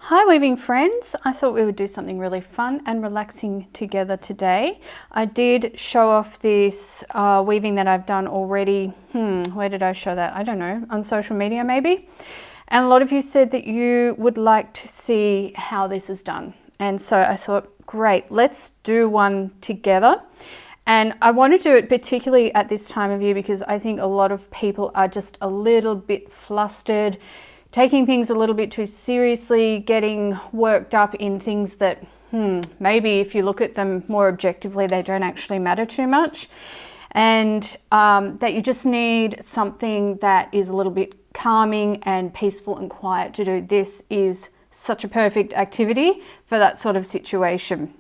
Hi weaving friends, I thought we would do something really fun and relaxing together today. I did show off this weaving that I've done already. Where did I show that? I don't know, on social media maybe. And a lot of you said that you would like to see how this is done. And so I thought, great, let's do one together. And I want to do it particularly at this time of year because I think a lot of people are just a little bit flustered, taking things a little bit too seriously, getting worked up in things that maybe if you look at them more objectively, they don't actually matter too much. And that you just need something that is a little bit calming and peaceful and quiet to do. This is such a perfect activity for that sort of situation.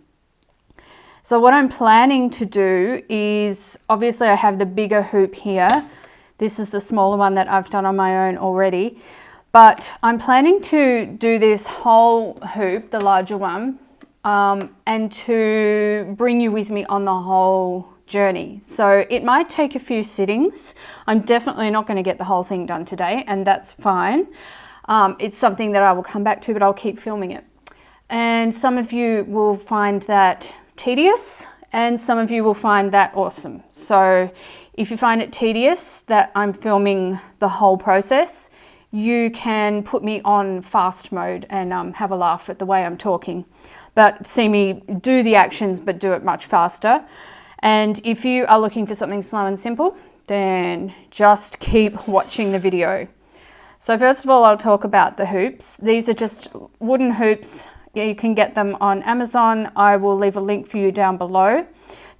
So what I'm planning to do is, obviously I have the bigger hoop here. This is the smaller one that I've done on my own already. But I'm planning to do this whole hoop, the larger one, and to bring you with me on the whole journey. So it might take a few sittings. I'm definitely not going to get the whole thing done today, and that's fine. It's something that I will come back to, but I'll keep filming it. And some of you will find that tedious, and some of you will find that awesome. So if you find it tedious that I'm filming the whole process, you can put me on fast mode and have a laugh at the way I'm talking, but see me do the actions but do it much faster. And if you are looking for something slow and simple, then just keep watching the video. So first of all, I'll talk about the hoops. These are just wooden hoops. You can get them on Amazon. I will leave a link for you down below.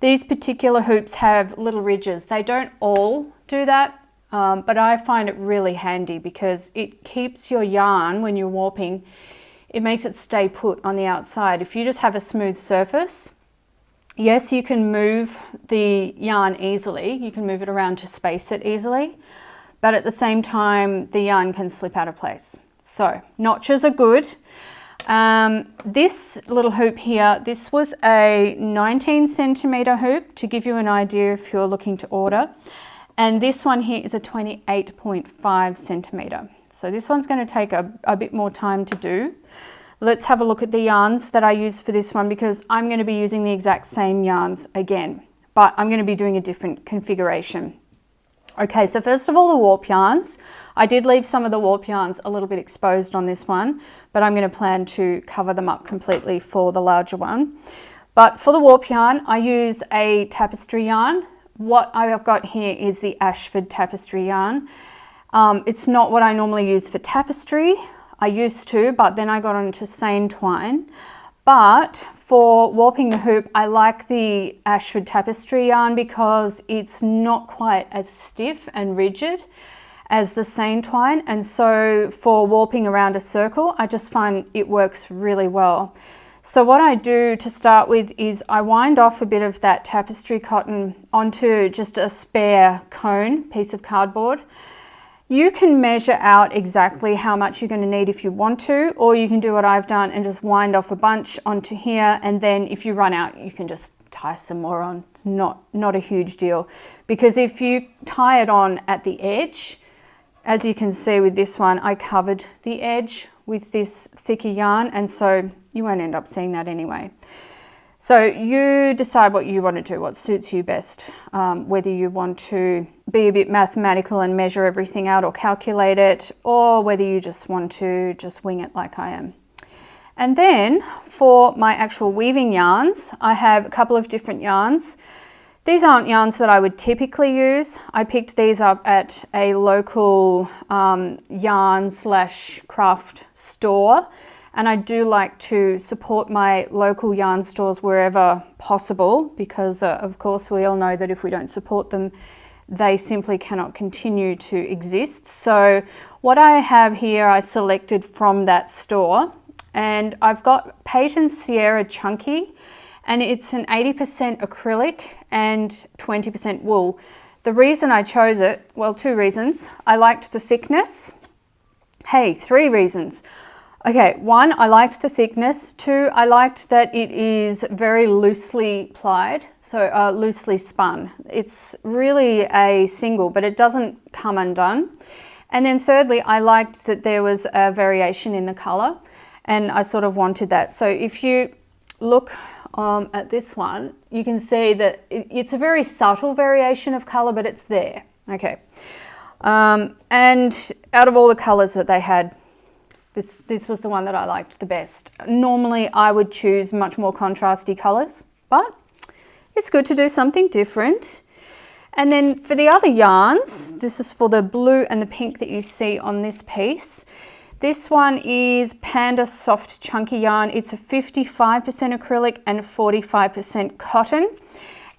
These particular hoops have little ridges. They don't all do that. But I find it really handy because it keeps your yarn, when you're warping, it makes it stay put on the outside. If you just have a smooth surface, yes, you can move the yarn easily. You can move it around to space it easily, but at the same time, the yarn can slip out of place. So notches are good. This little hoop here, this was a 19 centimeter hoop to give you an idea if you're looking to order. And this one here is a 28.5 centimeter. So this one's going to take a bit more time to do. Let's have a look at the yarns that I use for this one because I'm going to be using the exact same yarns again, but I'm going to be doing a different configuration. Okay, so first of all, the warp yarns. I did leave some of the warp yarns a little bit exposed on this one, but I'm going to plan to cover them up completely for the larger one. But for the warp yarn, I use a tapestry yarn. What I have got here is the Ashford Tapestry yarn. It's not what I normally use for tapestry. I used to, but then I got onto seine twine. But for warping the hoop, I like the Ashford Tapestry yarn because it's not quite as stiff and rigid as the seine twine. And so for warping around a circle, I just find it works really well. So what I do to start with is I wind off a bit of that tapestry cotton onto just a spare cone piece of cardboard. You can measure out exactly how much you're going to need if you want to, or you can do what I've done and just wind off a bunch onto here, and then if you run out, you can just tie some more on. It's not a huge deal, because if you tie it on at the edge, as you can see with this one, I covered the edge with this thicker yarn, and so you won't end up seeing that anyway. So you decide what you want to do, what suits you best, whether you want to be a bit mathematical and measure everything out or calculate it, or whether you just want to just wing it like I am. And then for my actual weaving yarns, I have a couple of different yarns. These aren't yarns that I would typically use. I picked these up at a local yarn/craft store. And I do like to support my local yarn stores wherever possible because, of course, we all know that if we don't support them, they simply cannot continue to exist. So what I have here, I selected from that store. And I've got Peyton Sierra Chunky, and it's an 80% acrylic and 20% wool. The reason I chose it, well, two reasons. I liked the thickness. Hey, three reasons. Okay, one, I liked the thickness. Two, I liked that it is very loosely plied, so loosely spun. It's really a single, but it doesn't come undone. And then thirdly, I liked that there was a variation in the color. and I sort of wanted that. So if you look at this one, you can see that it's a very subtle variation of color, but it's there. Okay. And out of all the colors that they had, this was the one that I liked the best. Normally I would choose much more contrasty colors, but it's good to do something different. And then for the other yarns, this is for the blue and the pink that you see on this piece. This one is Panda Soft Chunky Yarn. It's a 55% acrylic and 45% cotton.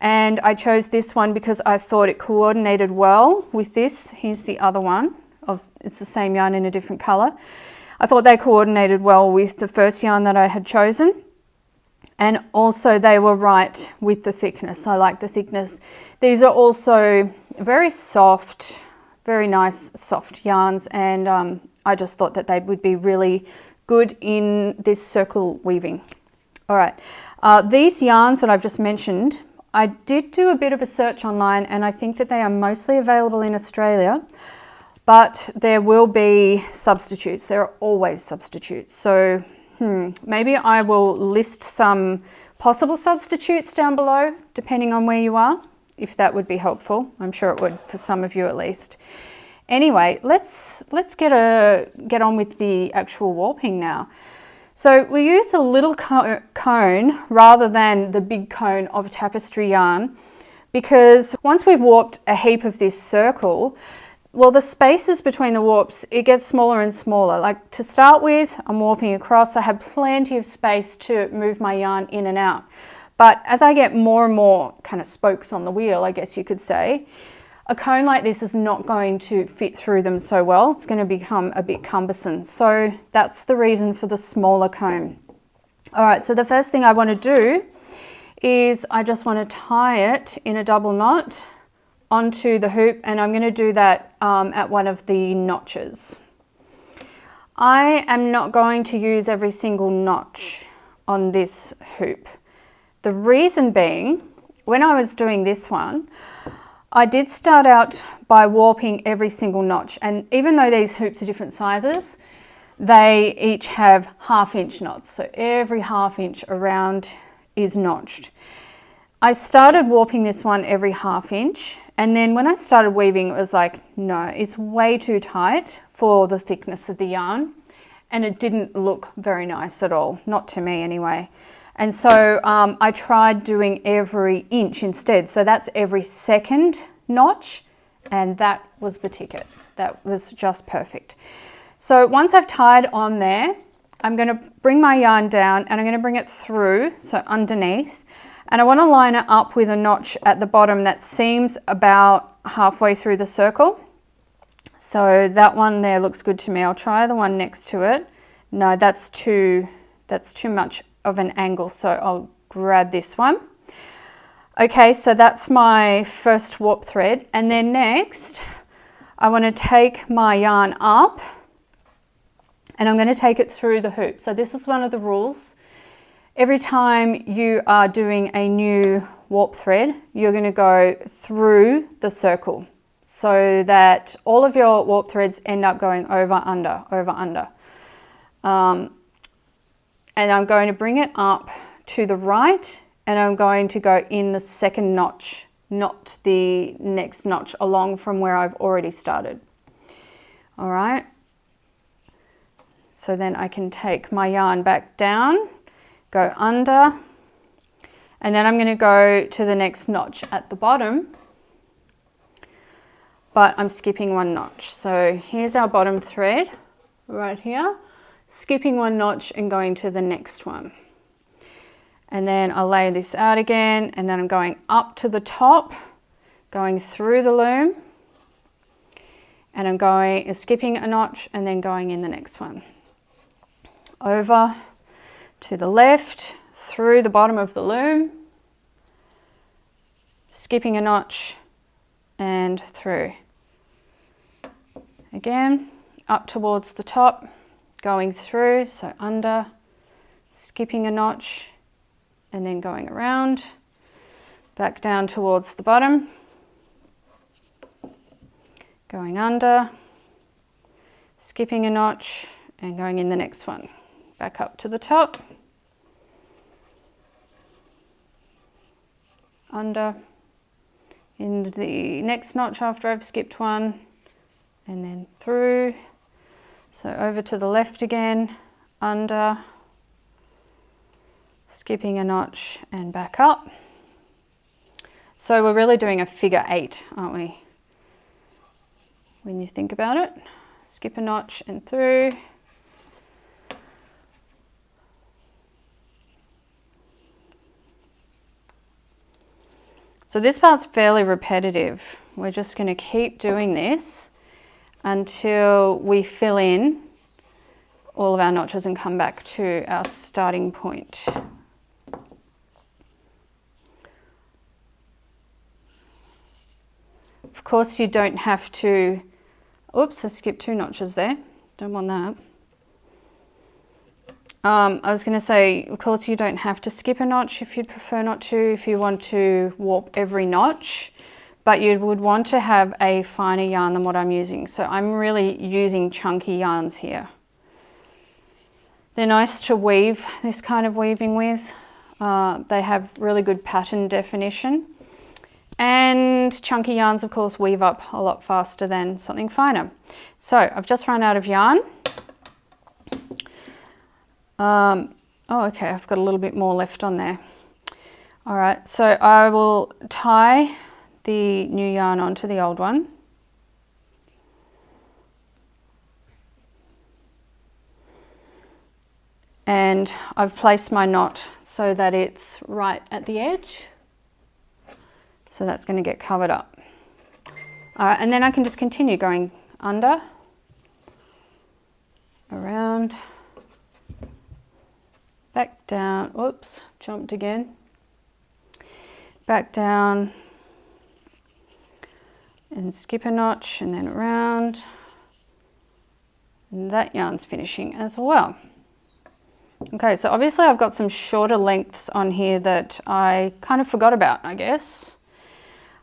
And I chose this one because I thought it coordinated well with this. Here's the other one. It's the same yarn in a different color. I thought they coordinated well with the first yarn that I had chosen. And also they were right with the thickness. I like the thickness. These are also very soft, very nice soft yarns, and I just thought that they would be really good in this circle weaving. All right, these yarns that I've just mentioned, I did do a bit of a search online, and I think that they are mostly available in Australia, but there will be substitutes. There are always substitutes. So maybe I will list some possible substitutes down below, depending on where you are, if that would be helpful. I'm sure it would for some of you at least. Anyway, let's get on with the actual warping now. So we use a little cone rather than the big cone of tapestry yarn, because once we've warped a heap of this circle, well, the spaces between the warps, it gets smaller and smaller. Like to start with, I'm warping across. I have plenty of space to move my yarn in and out. But as I get more and more kind of spokes on the wheel, I guess you could say, a cone like this is not going to fit through them so well. It's going to become a bit cumbersome. So that's the reason for the smaller cone. All right, so the first thing I want to do is I just want to tie it in a double knot onto the hoop, and I'm going to do that at one of the notches. I am not going to use every single notch on this hoop. The reason being, when I was doing this one, I did start out by warping every single notch, and even though these hoops are different sizes, they each have 1/2 inch knots, so every 1/2 inch around is notched. I started warping this one every 1/2 inch, and then when I started weaving, it was like, no, it's way too tight for the thickness of the yarn, and it didn't look very nice at all, not to me anyway. And so I tried doing every inch instead, so that's every second notch, and that was the ticket. That was just perfect. So once I've tied on there, I'm going to bring my yarn down and I'm going to bring it through, so underneath. And I want to line it up with a notch at the bottom that seams about halfway through the circle. So that one there looks good to me. I'll try the one next to it. No, that's too much of an angle, so I'll grab this one. Okay, so that's my first warp thread. And then next, I want to take my yarn up and I'm going to take it through the hoop. So this is one of the rules. Every time you are doing a new warp thread, you're going to go through the circle so that all of your warp threads end up going over, under, over, under. And I'm going to bring it up to the right, and I'm going to go in the second notch, not the next notch along from where I've already started. All right. So then I can take my yarn back down, go under, and then I'm going to go to the next notch at the bottom, but I'm skipping one notch. So here's our bottom thread right here, skipping one notch and going to the next one. And then I'll lay this out again, and then I'm going up to the top, going through the loom, and I'm skipping a notch and then going in the next one. Over to the left, through the bottom of the loom, skipping a notch and through. Again, up towards the top, going through, so under, skipping a notch and then going around, back down towards the bottom, going under, skipping a notch and going in the next one. back up to the top, under, in the next notch after I've skipped one, and then through. So over to the left again, under, skipping a notch and back up. So we're really doing a figure 8, aren't we? When you think about it, skip a notch and through. So this part's fairly repetitive. We're just going to keep doing this until we fill in all of our notches and come back to our starting point. Of course, you don't have to, oops, I skipped 2 notches there. Don't want that. I was going to say, of course, you don't have to skip a notch if you'd prefer not to, if you want to warp every notch, but you would want to have a finer yarn than what I'm using. So I'm really using chunky yarns here. They're nice to weave this kind of weaving with. They have really good pattern definition. And chunky yarns, of course, weave up a lot faster than something finer. So I've just run out of yarn. Oh, okay, I've got a little bit more left on there. All right, so I will tie the new yarn onto the old one. And I've placed my knot so that it's right at the edge. So that's going to get covered up. All right, and then I can just continue going under, around, back down, whoops, jumped again, back down, and skip a notch, and then around, and that yarn's finishing as well. Okay, so obviously I've got some shorter lengths on here that I kind of forgot about, I guess.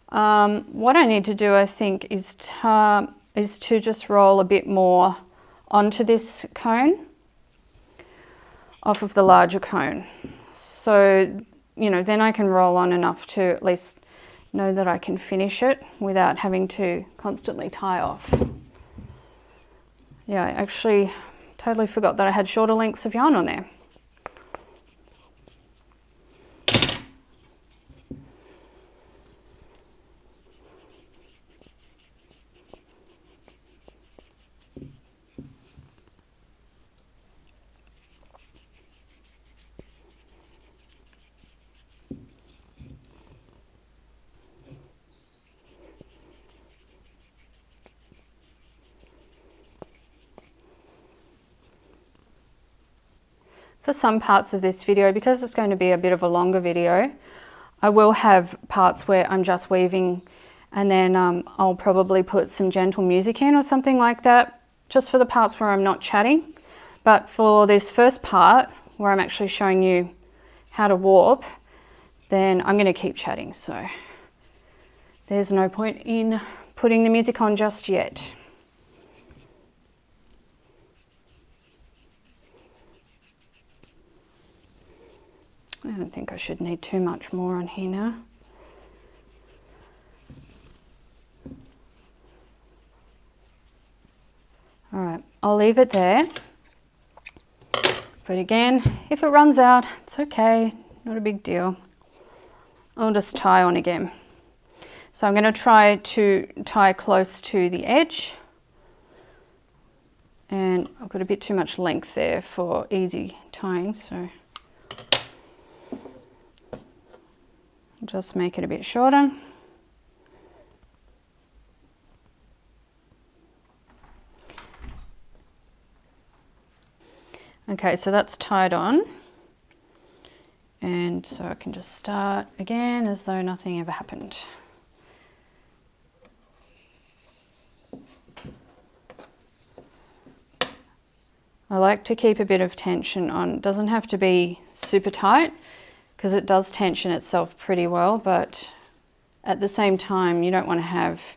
What I need to do, I think, is to just roll a bit more onto this cone, off of the larger cone. So, you know, then I can roll on enough to at least know that I can finish it without having to constantly tie off. Yeah, I actually totally forgot that I had shorter lengths of yarn on there. For some parts of this video, because it's going to be a bit of a longer video, I will have parts where I'm just weaving, and then I'll probably put some gentle music in or something like that, just for the parts where I'm not chatting. But for this first part, where I'm actually showing you how to warp, then I'm going to keep chatting, so there's no point in putting the music on just yet. I don't think I should need too much more on here now. All right, I'll leave it there. But again, if it runs out, it's okay, not a big deal. I'll just tie on again. So I'm going to try to tie close to the edge. And I've got a bit too much length there for easy tying, so just make it a bit shorter. Okay, so that's tied on. And so I can just start again as though nothing ever happened. I like to keep a bit of tension on. It doesn't have to be super tight, because it does tension itself pretty well, but at the same time you don't want to have,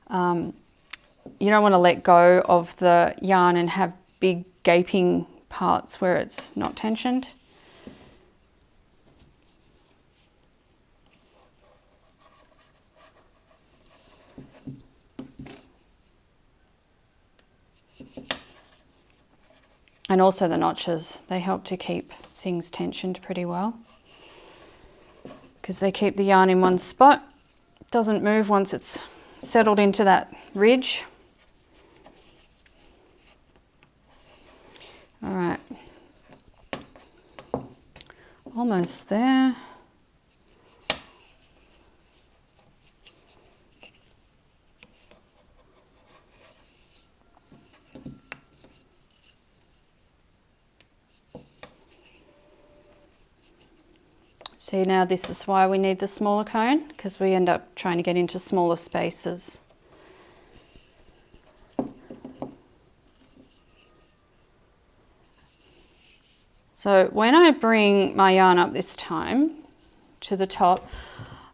you don't want to let go of the yarn and have big gaping parts where it's not tensioned. And also the notches, they help to keep things tensioned pretty well because they keep the yarn in one spot. It doesn't move once it's settled into that ridge. All right, almost there. See, now this is why we need the smaller cone, because we end up trying to get into smaller spaces. So when I bring my yarn up this time to the top,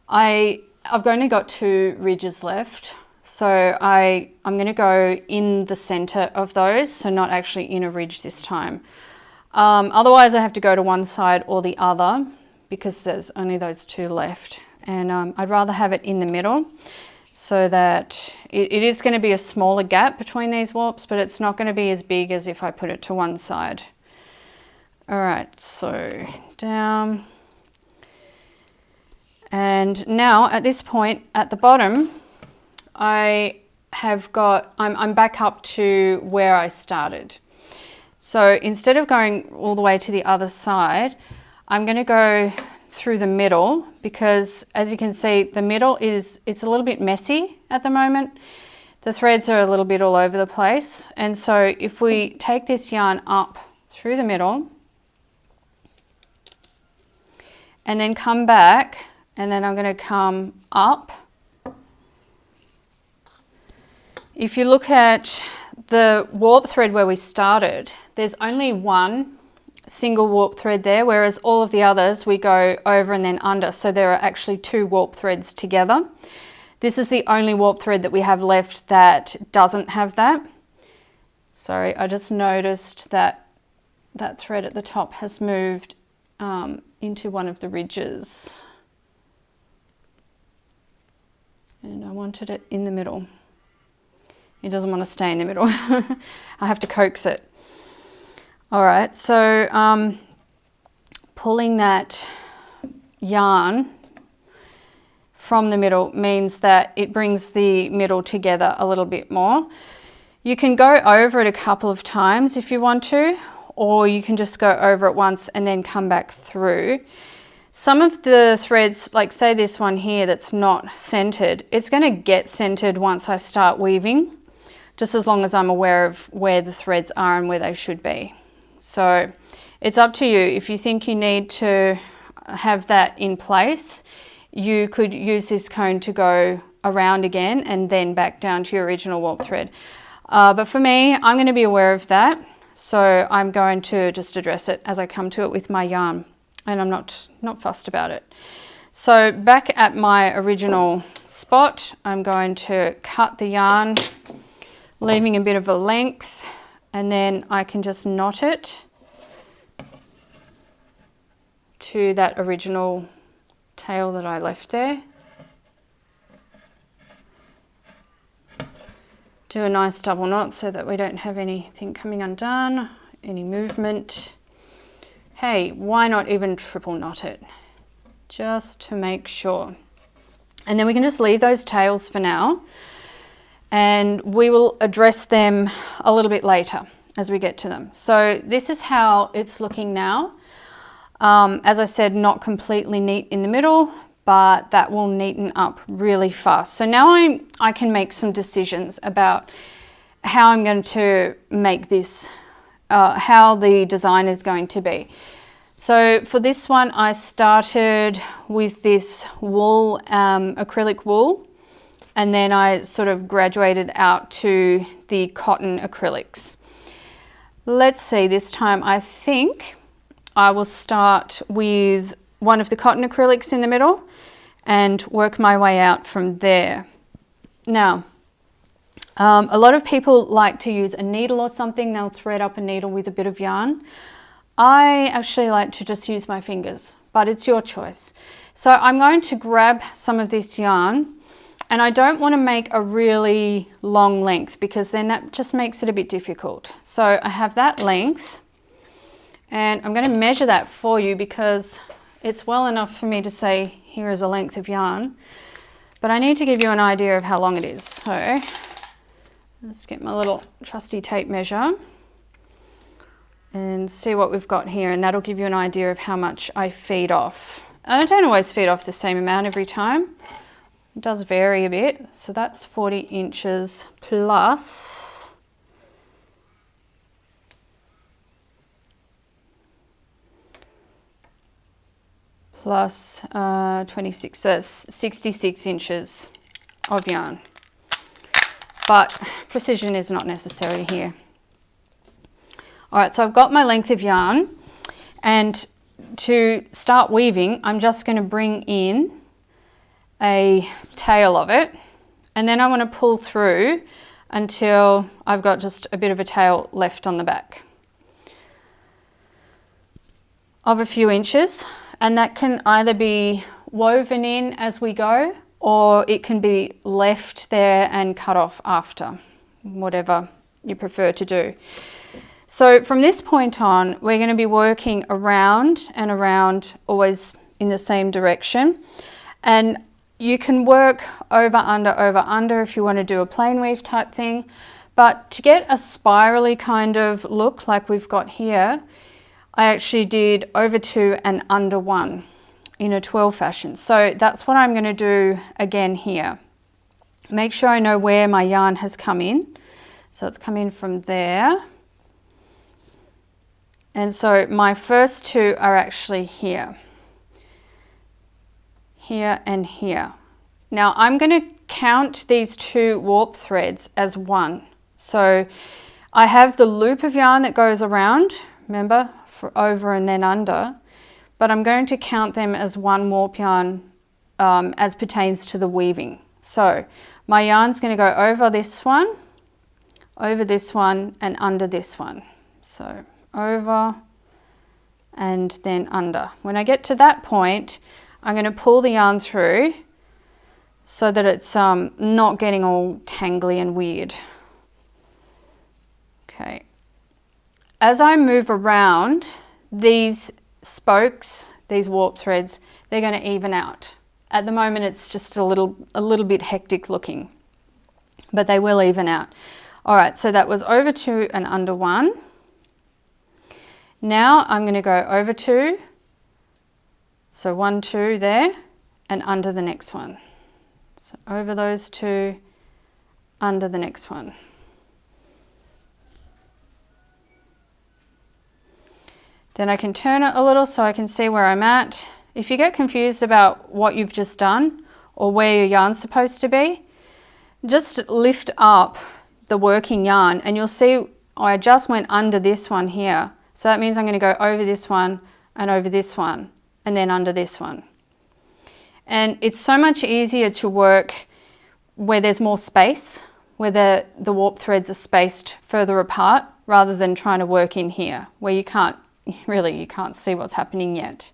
I've only got 2 ridges left. So I'm going to go in the center of those, so not actually in a ridge this time. Otherwise I have to go to one side or the other, because there's only those 2 left, and I'd rather have it in the middle so that it is going to be a smaller gap between these warps, but it's not going to be as big as if I put it to one side. All right, so down, and now at this point at the bottom I'm back up to where I started. So instead of going all the way to the other side, I'm going to go through the middle, because as you can see, the middle it's a little bit messy at the moment. The threads are a little bit all over the place. And so if we take this yarn up through the middle and then come back, and then I'm going to come up. If you look at the warp thread where we started, there's only one single warp thread there, whereas all of the others we go over and then under, so there are actually 2 warp threads together. This is the only warp thread that we have left that doesn't have that. Sorry, I just noticed that that thread at the top has moved into one of the ridges, and I wanted it in the middle. It doesn't want to stay in the middle. I have to coax it. All right, so pulling that yarn from the middle means that it brings the middle together a little bit more. You can go over it a couple of times if you want to, or you can just go over it once and then come back through. Some of the threads, like say this one here that's not centered, it's going to get centered once I start weaving, just as long as I'm aware of where the threads are and where they should be. So it's up to you. If you think you need to have that in place, you could use this cone to go around again and then back down to your original warp thread. But for me, I'm going to be aware of that. So I'm going to just address it as I come to it with my yarn, and I'm not fussed about it. So back at my original spot, I'm going to cut the yarn, leaving a bit of a length, and then I can just knot it to that original tail that I left there. Do a nice double knot so that we don't have anything coming undone, any movement. Hey, why not even triple knot it? Just to make sure. And then we can just leave those tails for now, and we will address them a little bit later as we get to them. So this is how it's looking now. As I said, not completely neat in the middle, but that will neaten up really fast. So now I can make some decisions about how I'm going to make this, how the design is going to be. So for this one, I started with this wool, acrylic wool, and then I sort of graduated out to the cotton acrylics. Let's see, this time I think I will start with one of the cotton acrylics in the middle and work my way out from there. Now, A lot of people like to use a needle or something. They'll thread up a needle with a bit of yarn. I actually like to just use my fingers, but it's your choice. So I'm going to grab some of this yarn, and I don't want to make a really long length because then that just makes it a bit difficult. So I have that length, and I'm going to measure that for you because it's well enough for me to say here is a length of yarn, but I need to give you an idea of how long it is. So let's get my little trusty tape measure and see what we've got here, and that'll give you an idea of how much I feed off. And I don't always feed off the same amount every time. It does vary a bit. So that's 40 inches plus plus 26, so that's 66 inches of yarn. But precision is not necessary here. All right, so I've got my length of yarn, and to start weaving, I'm just going to bring in a tail of it, and then I want to pull through until I've got just a bit of a tail left on the back of a few inches, and that can either be woven in as we go, or it can be left there and cut off after, whatever you prefer to do. So from this point on, we're going to be working around and around, always in the same direction. And you can work over, under if you want to do a plain weave type thing. But to get a spirally kind of look like we've got here, I actually did over 2 and under 1 in a 12 fashion. So that's what I'm going to do again here. Make sure I know where my yarn has come in. So it's come in from there. And so my first 2 are actually here. Here and here. Now I'm going to count these 2 warp threads as 1. So I have the loop of yarn that goes around, remember, for over and then under, but I'm going to count them as 1 warp yarn as pertains to the weaving. So my yarn's going to go over this one, and under this one. So over and then under. When I get to that point, I'm going to pull the yarn through so that it's not getting all tangly and weird. Okay. As I move around, these spokes, these warp threads, they're going to even out. At the moment it's just a little bit hectic looking, but they will even out. All right, so that was over 2 and under 1. Now I'm going to go over 2, so 1, 2 there, and under the next one. So over those 2, under the next one. Then I can turn it a little so I can see where I'm at. If you get confused about what you've just done or where your yarn's supposed to be, just lift up the working yarn and you'll see I just went under this one here. So that means I'm going to go over this one and over this one and then under this one. And it's so much easier to work where there's more space, where the warp threads are spaced further apart, rather than trying to work in here where you can't see what's happening yet.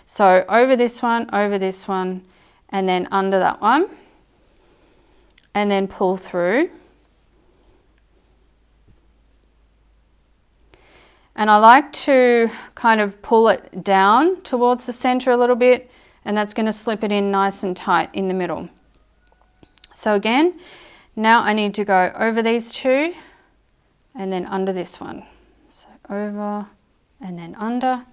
So over this one, and then under that one, and then pull through. And I like to kind of pull it down towards the center a little bit, and that's going to slip it in nice and tight in the middle. So again, now I need to go over these 2 and then under this one. So over and then under.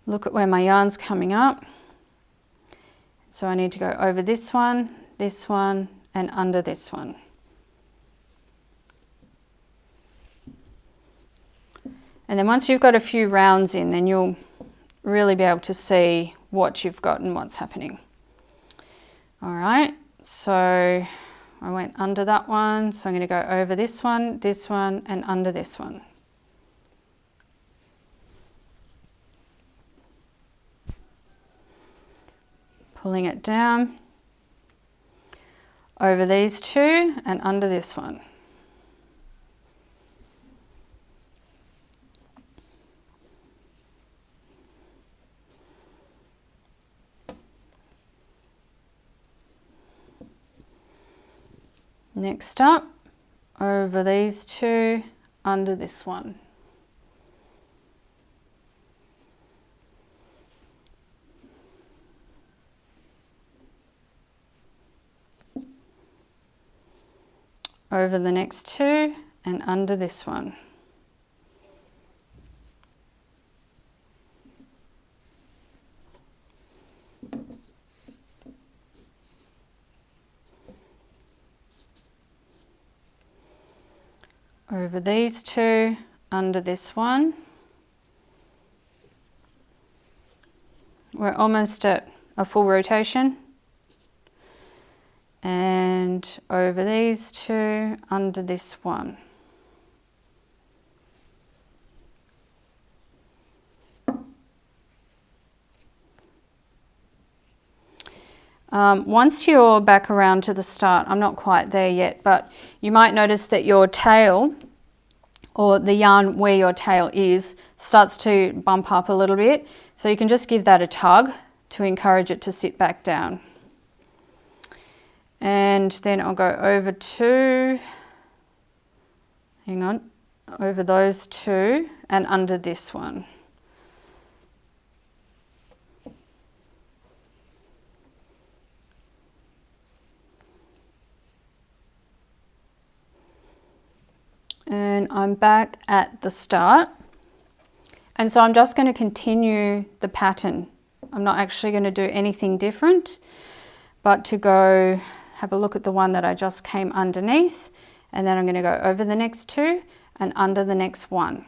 Look at where my yarn's coming up. So I need to go over this one, and under this one. And then once you've got a few rounds in, then you'll really be able to see what you've got and what's happening. All right, so I went under that one, so I'm going to go over this one, and under this one. pulling it down over these two and under this one. Next up, over these two, under this one. Over the next two and under this one. Over these two, under this one. We're almost at a full rotation. And over these two, under this one. Once you're back around to the start, I'm not quite there yet, but you might notice that your tail, or the yarn where your tail is, starts to bump up a little bit. So you can just give that a tug to encourage it to sit back down. And then I'll go over two, hang on, over those two and under this one. And I'm back at the start. And so I'm just going to continue the pattern. I'm not actually going to do anything different, but to go have a look at the one that I just came underneath, and then I'm going to go over the next two and under the next one.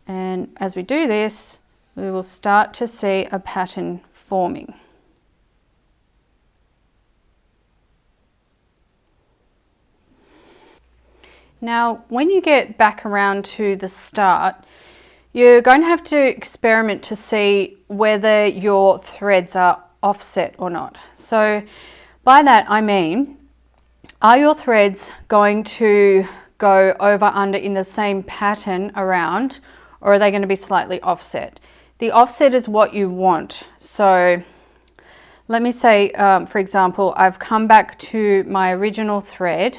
And as we do this, we will start to see a pattern forming. Now, when you get back around to the start, you're going to have to experiment to see whether your threads are offset or not. So by that I mean, are your threads going to go over under in the same pattern around, or are they going to be slightly offset? The offset is what you want. So let me say, for example, I've come back to my original thread,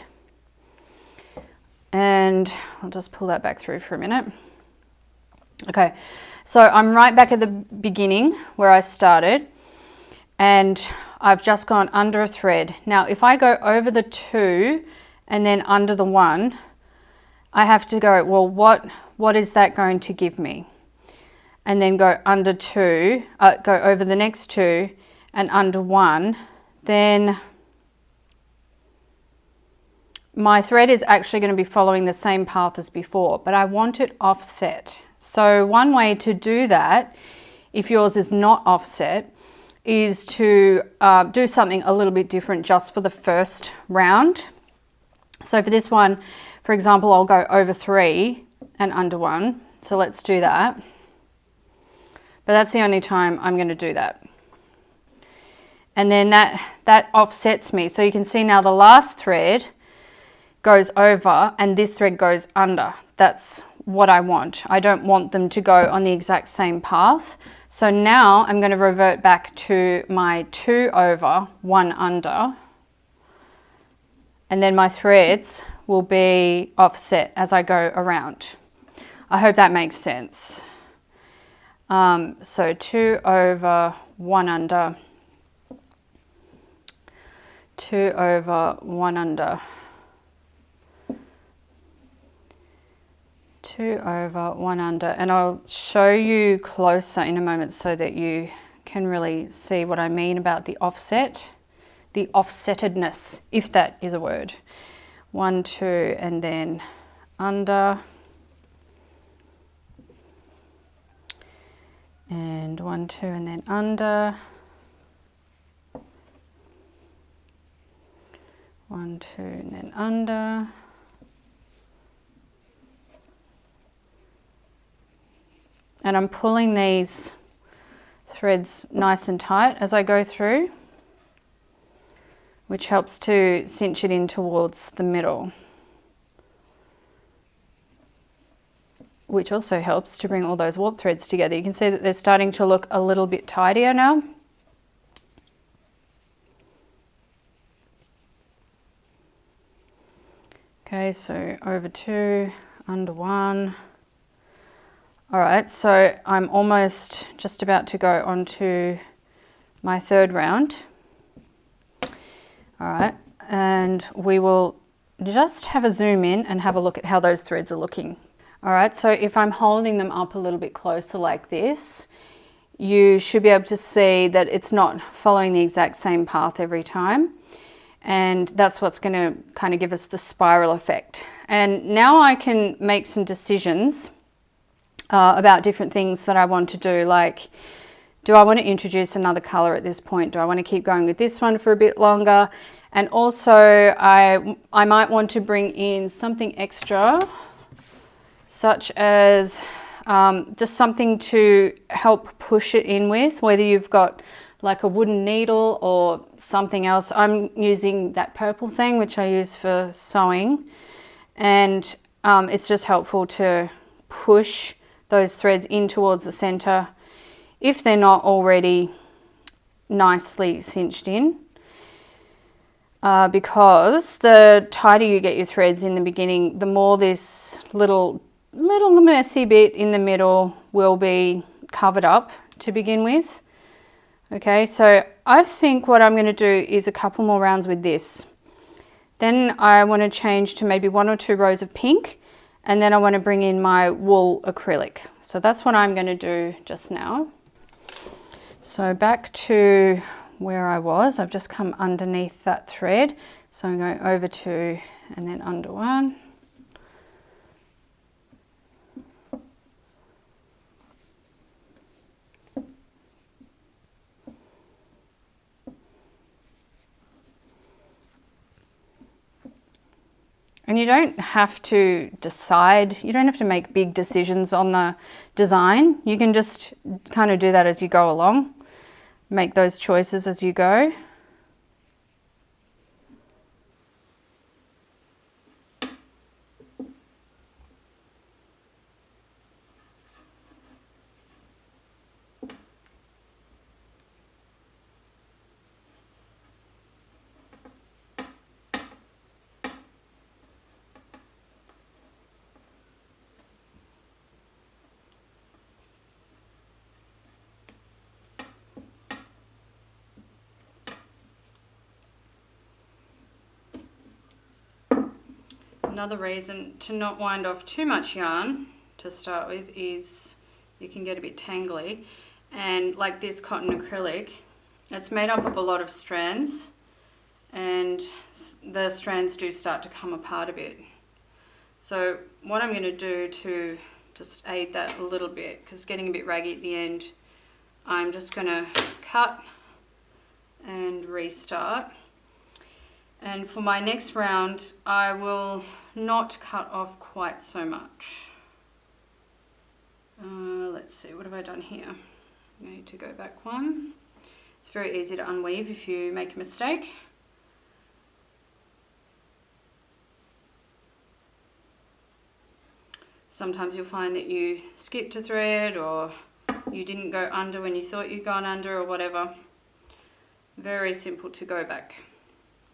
and I'll just pull that back through for a minute. Okay, so I'm right back at the beginning where I started, and I've just gone under a thread. Now if I go over the two and then under the one, I have to go, well, what is that going to give me? And then go under two, go over the next two and under one, then my thread is actually going to be following the same path as before, but I want it offset. So one way to do that, if yours is not offset, is to do something a little bit different just for the first round. So for this one, for example, I'll go over three and under one. So let's do that. But that's the only time I'm going to do that. And then that offsets me. So you can see now the last thread goes over and this thread goes under. That's what I want. I don't want them to go on the exact same path. So now I'm going to revert back to my 2 over, 1 under, and then my threads will be offset as I go around. I hope that makes sense. So 2 over, 1 under, 2 over, 1 under, 2 over, 1 under, and I'll show you closer in a moment so that you can really see what I mean about the offset, the offsettedness, if that is a word. 1, 2, and then under, and 1, 2, and then under, 1, 2, and then under, and I'm pulling these threads nice and tight as I go through, which helps to cinch it in towards the middle, which also helps to bring all those warp threads together. You can see that they're starting to look a little bit tidier now. Okay, so over 2, under 1. All right, so I'm almost just about to go on to my third round. All right, and we will just have a zoom in and have a look at how those threads are looking. All right, so if I'm holding them up a little bit closer like this, you should be able to see that it's not following the exact same path every time. And that's what's going to kind of give us the spiral effect. And now I can make some decisions about different things that I want to do, like, do I want to introduce another color at this point? Do I want to keep going with this one for a bit longer? And also I might want to bring in something extra, such as just something to help push it in with, whether you've got like a wooden needle or something else. I'm using that purple thing, which I use for sewing, and it's just helpful to push those threads in towards the center if they're not already nicely cinched in, because the tighter you get your threads in the beginning, the more this little messy bit in the middle will be covered up to begin with. Okay, so I think what I'm going to do is a couple more rounds with this. Then I want to change to maybe 1 or 2 rows of pink, and then I want to bring in my wool acrylic. So that's what I'm going to do just now. So back to where I was, I've just come underneath that thread. So I'm going over 2 and then under 1. And you don't have to decide, you don't have to make big decisions on the design. You can just kind of do that as you go along, make those choices as you go. Another reason to not wind off too much yarn to start with is you can get a bit tangly, and like this cotton acrylic, it's made up of a lot of strands, and the strands do start to come apart a bit. So what I'm going to do to just aid that a little bit, because it's getting a bit raggy at the end, I'm just going to cut and restart. And for my next round, I will not cut off quite so much. Let's see, what have I done here? I need to go back 1. It's very easy to unweave if you make a mistake. Sometimes you'll find that you skipped a thread, or you didn't go under when you thought you'd gone under, or whatever. Very simple to go back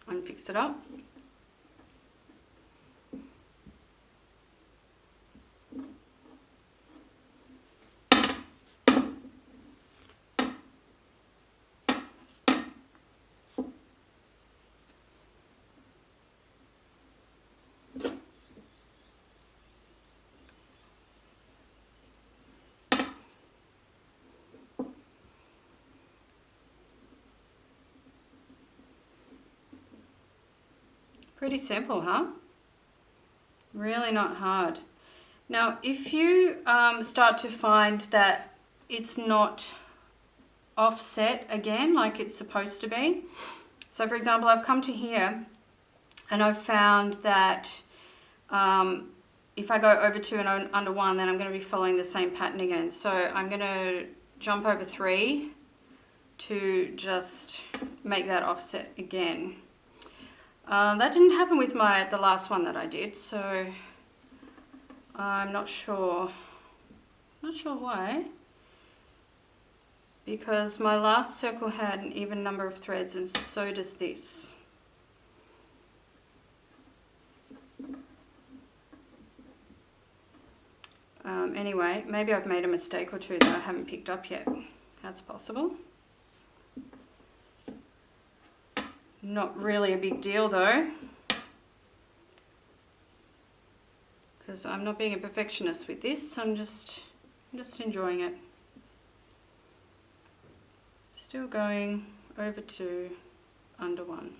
and fix it up. Pretty simple, huh? Really not hard. Now, if you start to find that it's not offset again like it's supposed to be, so for example, I've come to here and I've found that if I go over 2 and under 1, then I'm going to be following the same pattern again. So I'm going to jump over 3 to just make that offset again. That didn't happen with the last one that I did, so I'm not sure why, because my last circle had an even number of threads and so does this. Anyway, maybe I've made a mistake or two that I haven't picked up yet. That's possible. Not really a big deal though, because I'm not being a perfectionist with this. I'm just enjoying it. Still going over 2, under 1.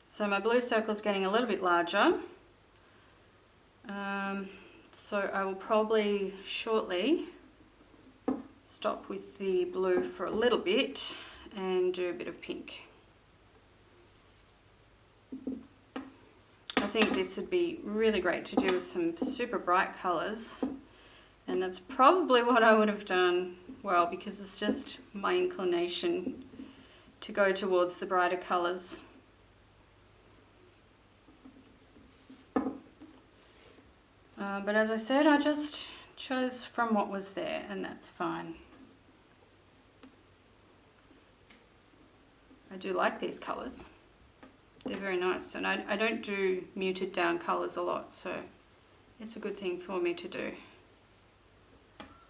So my blue circle is getting a little bit larger. So I will probably shortly stop with the blue for a little bit and do a bit of pink. I think this would be really great to do with some super bright colours, and that's probably what I would have done, well, because it's just my inclination to go towards the brighter colours. But as I said, I just chose from what was there, and that's fine. I do like these colours. They're very nice, and I don't do muted down colours a lot, so it's a good thing for me to do.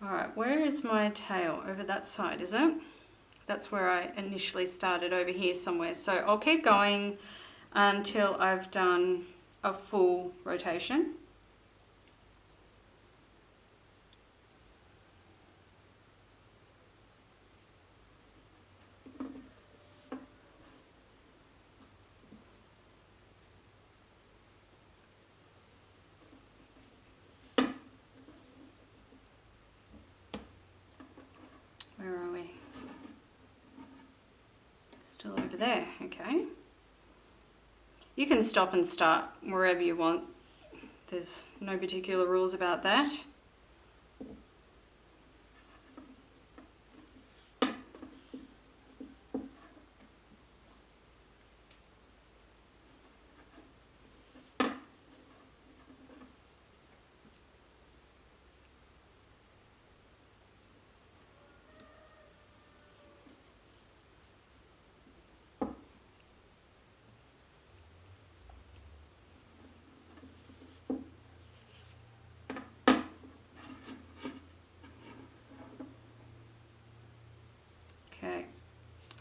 Alright, where is my tail? Over that side, is it? That's where I initially started, over here somewhere. So I'll keep going until I've done a full rotation. Where are we? Still over there, okay. You can stop and start wherever you want. There's no particular rules about that.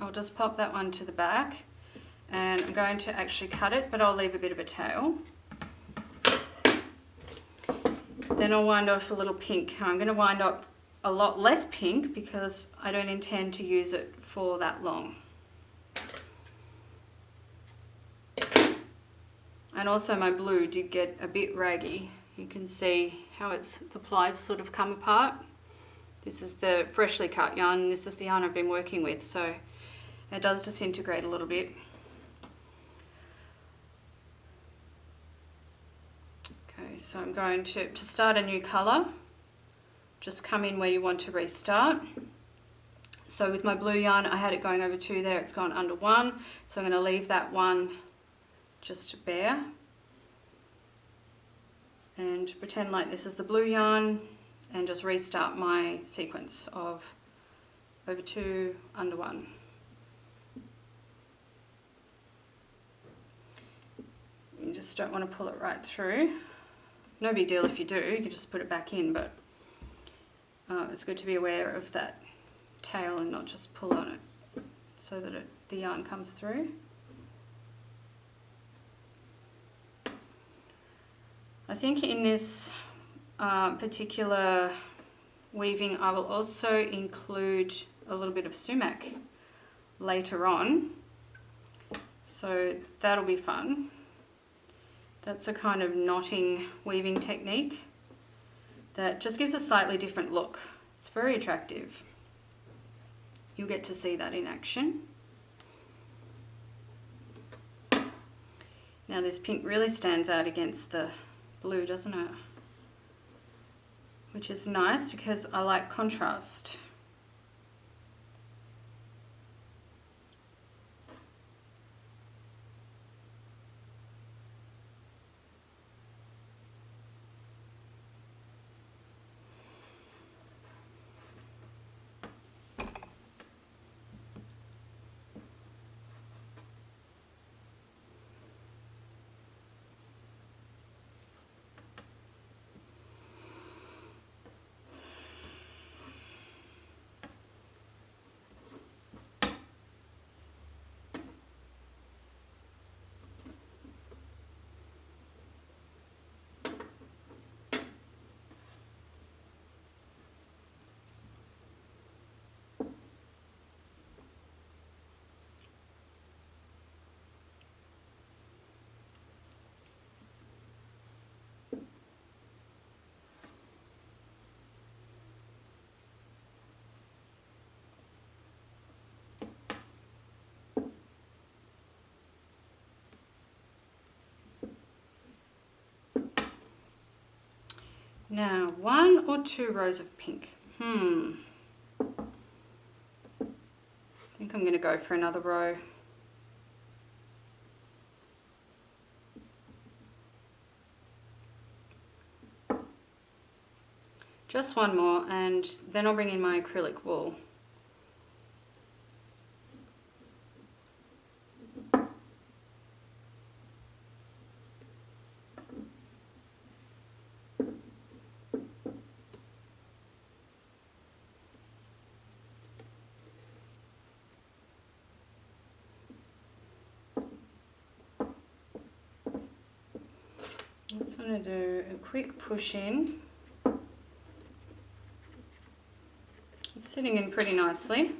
I'll just pop that one to the back, and I'm going to actually cut it, but I'll leave a bit of a tail. Then I'll wind off a little pink. I'm going to wind up a lot less pink because I don't intend to use it for that long. And also my blue did get a bit raggy. You can see how the plies sort of come apart. This is the freshly cut yarn, and this is the yarn I've been working with, so it does disintegrate a little bit. Okay, so I'm going to start a new colour, just come in where you want to restart. So with my blue yarn, I had it going over 2 there, it's gone under 1, so I'm going to leave that one just bare and pretend like this is the blue yarn and just restart my sequence of over 2, under 1. You just don't want to pull it right through. No big deal if you do, you can just put it back in, but it's good to be aware of that tail and not just pull on it so that the yarn comes through. I think in this particular weaving I will also include a little bit of sumac later on, so that'll be fun. That's a kind of knotting weaving technique that just gives a slightly different look. It's very attractive. You'll get to see that in action. Now this pink really stands out against the blue, doesn't it? Which is nice because I like contrast. Now, 1 or 2 rows of pink. I think I'm going to go for another row. Just one more, and then I'll bring in my acrylic wool. Just want to do a quick push in. It's sitting in pretty nicely.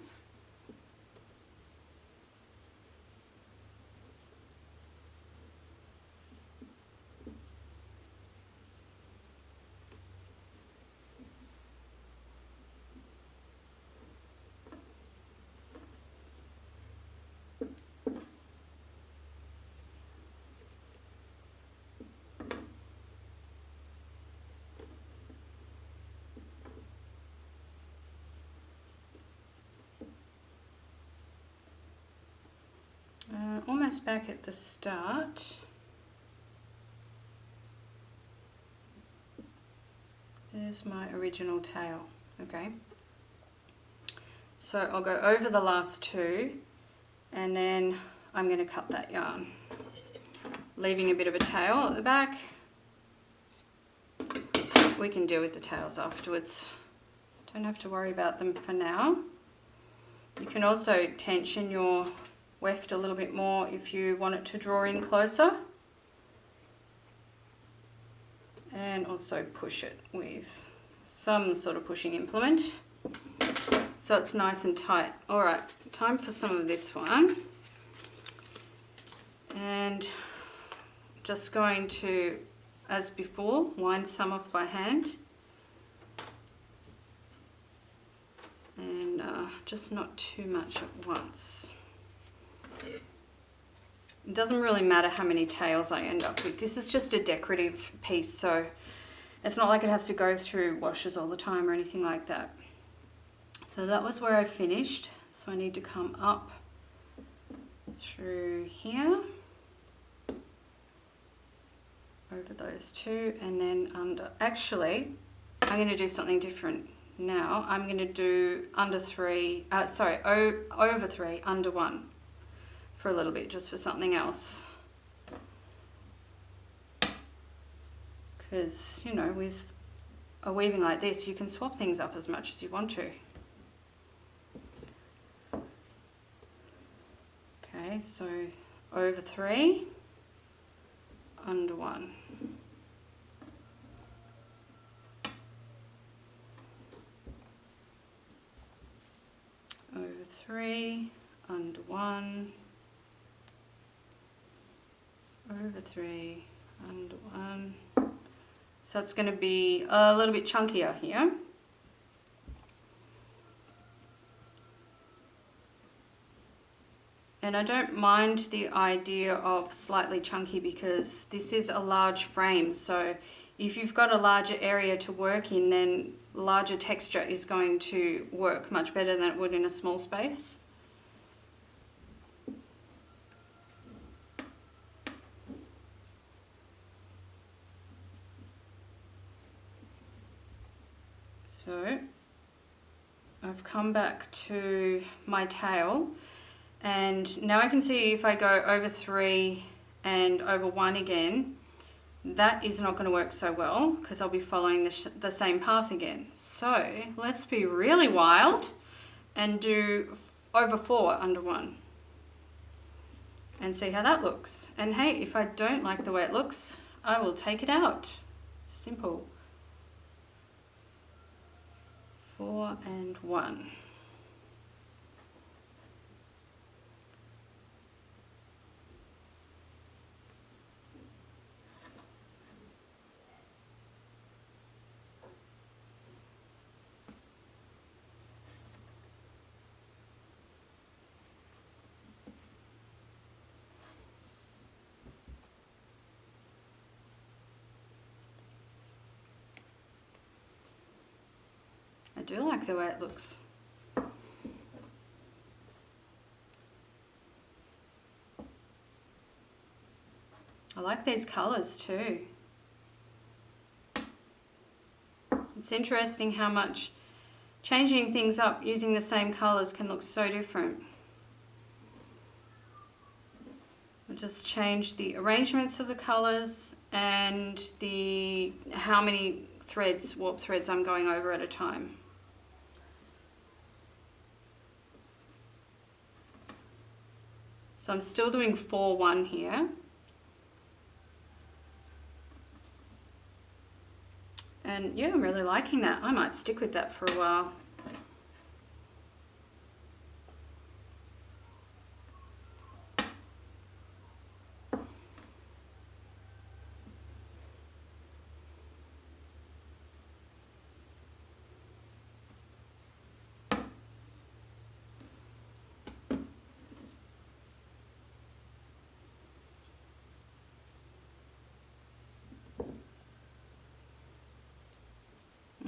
Almost back at the start. There's my original tail. Okay, so I'll go over the last 2 and then I'm going to cut that yarn, leaving a bit of a tail at the back. We can deal with the tails afterwards. Don't have to worry about them for now. You can also tension your weft a little bit more if you want it to draw in closer, and also push it with some sort of pushing implement so it's nice and tight. Alright, time for some of this one, and just going to, as before, wind some off by hand, and just not too much at once. It doesn't really matter how many tails I end up with. This is just a decorative piece, so it's not like it has to go through washes all the time or anything like that. So that was where I finished. So I need to come up through here, over those 2, and then under. Actually, I'm going to do something different now. I'm going to do under 3, over 3, under 1. For a little bit, just for something else, because you know, with a weaving like this you can swap things up as much as you want to. Okay, so over 3, under 1. Over 3, under 1. Over 3, under 1. So it's going to be a little bit chunkier here. And I don't mind the idea of slightly chunky because this is a large frame, so if you've got a larger area to work in, then larger texture is going to work much better than it would in a small space. So I've come back to my tail, and now I can see if I go over 3 and over 1 again, that is not going to work so well because I'll be following the same path again. So let's be really wild and do over 4 under 1 and see how that looks. And hey, if I don't like the way it looks, I will take it out. Simple. 4 and 1. do like the way it looks. I like these colours too. It's interesting how much changing things up using the same colours can look so different. I'll just change the arrangements of the colours and the how many threads, warp threads I'm going over at a time. So I'm still doing 4-1 here. And yeah, I'm really liking that. I might stick with that for a while.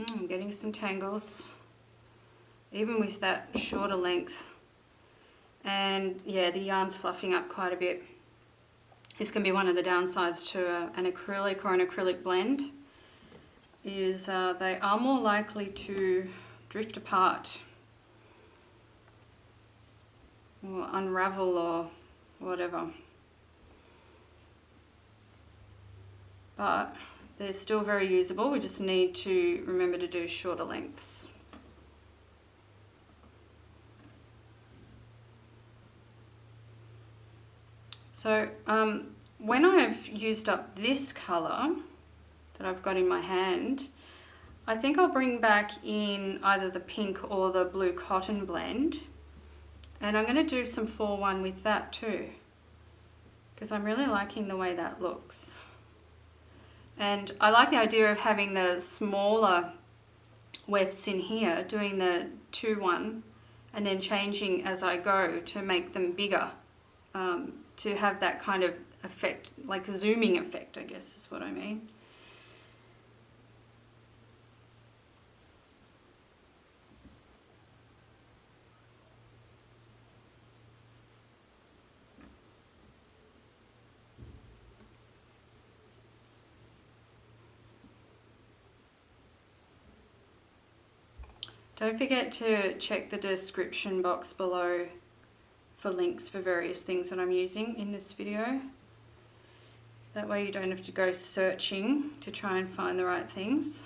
I'm getting some tangles, even with that shorter length. And yeah, the yarn's fluffing up quite a bit. This can be one of the downsides to an acrylic or an acrylic blend, is they are more likely to drift apart or unravel or whatever. But they're still very usable. We just need to remember to do shorter lengths. So when I've used up this colour that I've got in my hand, I think I'll bring back in either the pink or the blue cotton blend, and I'm going to do some 4-1 with that too, because I'm really liking the way that looks. And I like the idea of having the smaller wefts in here, doing the 2-1 and then changing as I go to make them bigger, to have that kind of effect, like zooming effect, I guess is what I mean. Don't forget to check the description box below for links for various things that I'm using in this video. That way you don't have to go searching to try and find the right things.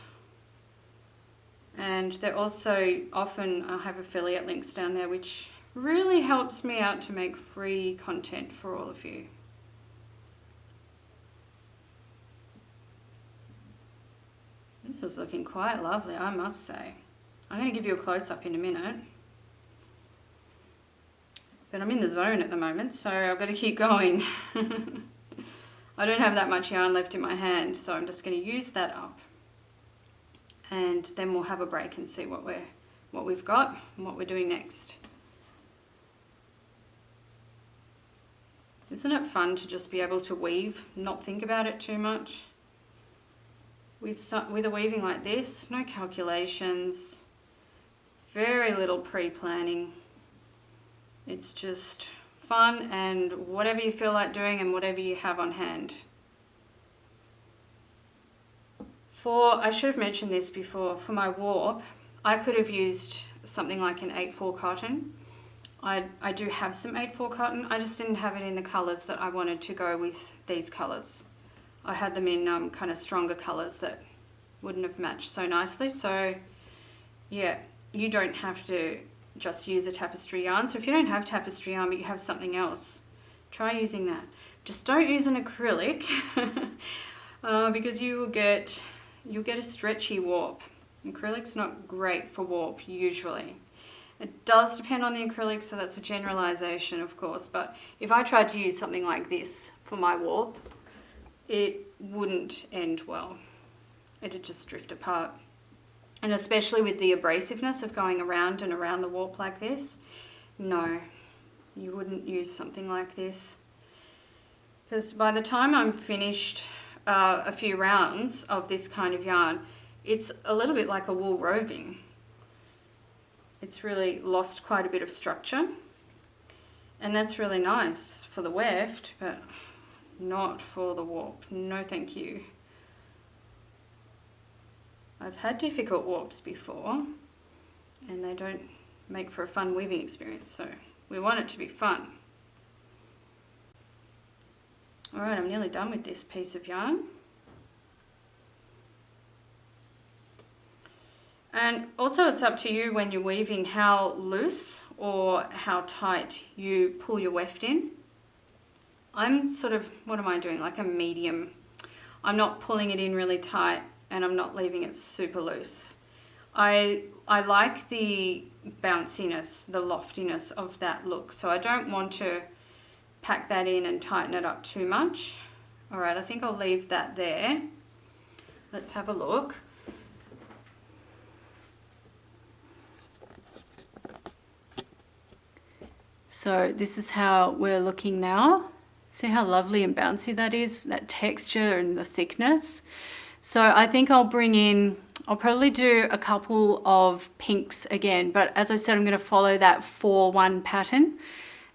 And they're also often, I have affiliate links down there, which really helps me out to make free content for all of you. This is looking quite lovely, I must say. I'm going to give you a close-up in a minute. But I'm in the zone at the moment, so I've got to keep going. I don't have that much yarn left in my hand, so I'm just going to use that up. And then we'll have a break and see what we've got and what we're doing next. Isn't it fun to just be able to weave, not think about it too much? With a weaving like this, no calculations, very little pre-planning. It's just fun and whatever you feel like doing and whatever you have on hand. I should have mentioned this before, for my warp, I could have used something like an 8/4 cotton. I do have some 8/4 cotton, I just didn't have it in the colours that I wanted to go with these colours. I had them in kind of stronger colours that wouldn't have matched so nicely. So yeah, you don't have to just use a tapestry yarn. So if you don't have tapestry yarn but you have something else, try using that. Just don't use an acrylic because you'll get a stretchy warp. Acrylic's not great for warp usually. It does depend on the acrylic, so that's a generalization of course, but if I tried to use something like this for my warp, it wouldn't end well. It'd just drift apart. And especially with the abrasiveness of going around and around the warp like this, no, you wouldn't use something like this. Because by the time I'm finished a few rounds of this kind of yarn, it's a little bit like a wool roving. it's really lost quite a bit of structure. And that's really nice for the weft, but not for the warp. No thank you. I've had difficult warps before, and they don't make for a fun weaving experience, so we want it to be fun. Alright, I'm nearly done with this piece of yarn. And also it's up to you when you're weaving how loose or how tight you pull your weft in. I'm sort of, what am I doing? Like a medium. I'm not pulling it in really tight and I'm not leaving it super loose. I like the bounciness, the loftiness of that look, so I don't want to pack that in and tighten it up too much. Alright, I think I'll leave that there. Let's have a look. So this is how we're looking now. See how lovely and bouncy that is, that texture and the thickness. So I think I'll probably do a couple of pinks again, but as I said, I'm going to follow that 4-1 pattern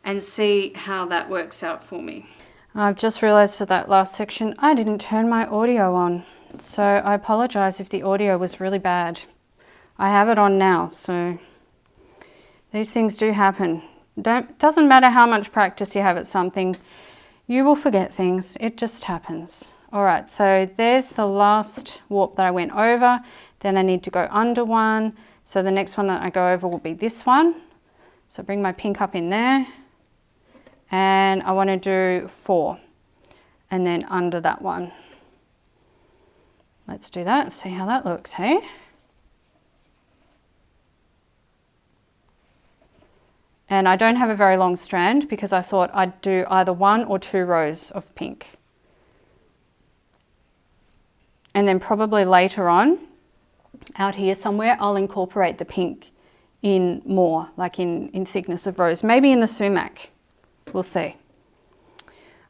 and see how that works out for me. I've just realized for that last section, I didn't turn my audio on. So I apologize if the audio was really bad. I have it on now, so these things do happen. Doesn't matter how much practice you have at something, you will forget things. It just happens. All right, so there's the last warp that I went over. Then I need to go under one. So the next one that I go over will be this one. So bring my pink up in there. And I want to do 4. And then under that one. Let's do that, see how that looks, hey? And I don't have a very long strand because I thought I'd do either 1 or 2 rows of pink. And then probably later on, out here somewhere, I'll incorporate the pink in more, like in thickness of rows, maybe in the sumac, we'll see.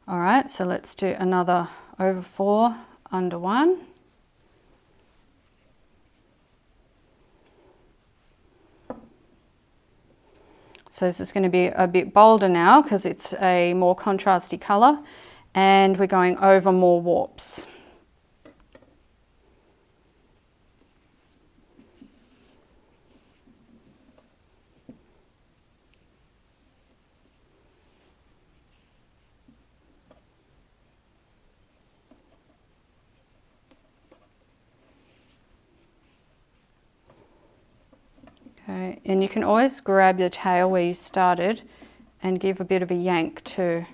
All right, so let's do another over 4, under 1. So this is going to be a bit bolder now because it's a more contrasty colour and we're going over more warps. Okay, and you can always grab the tail where you started and give a bit of a yank to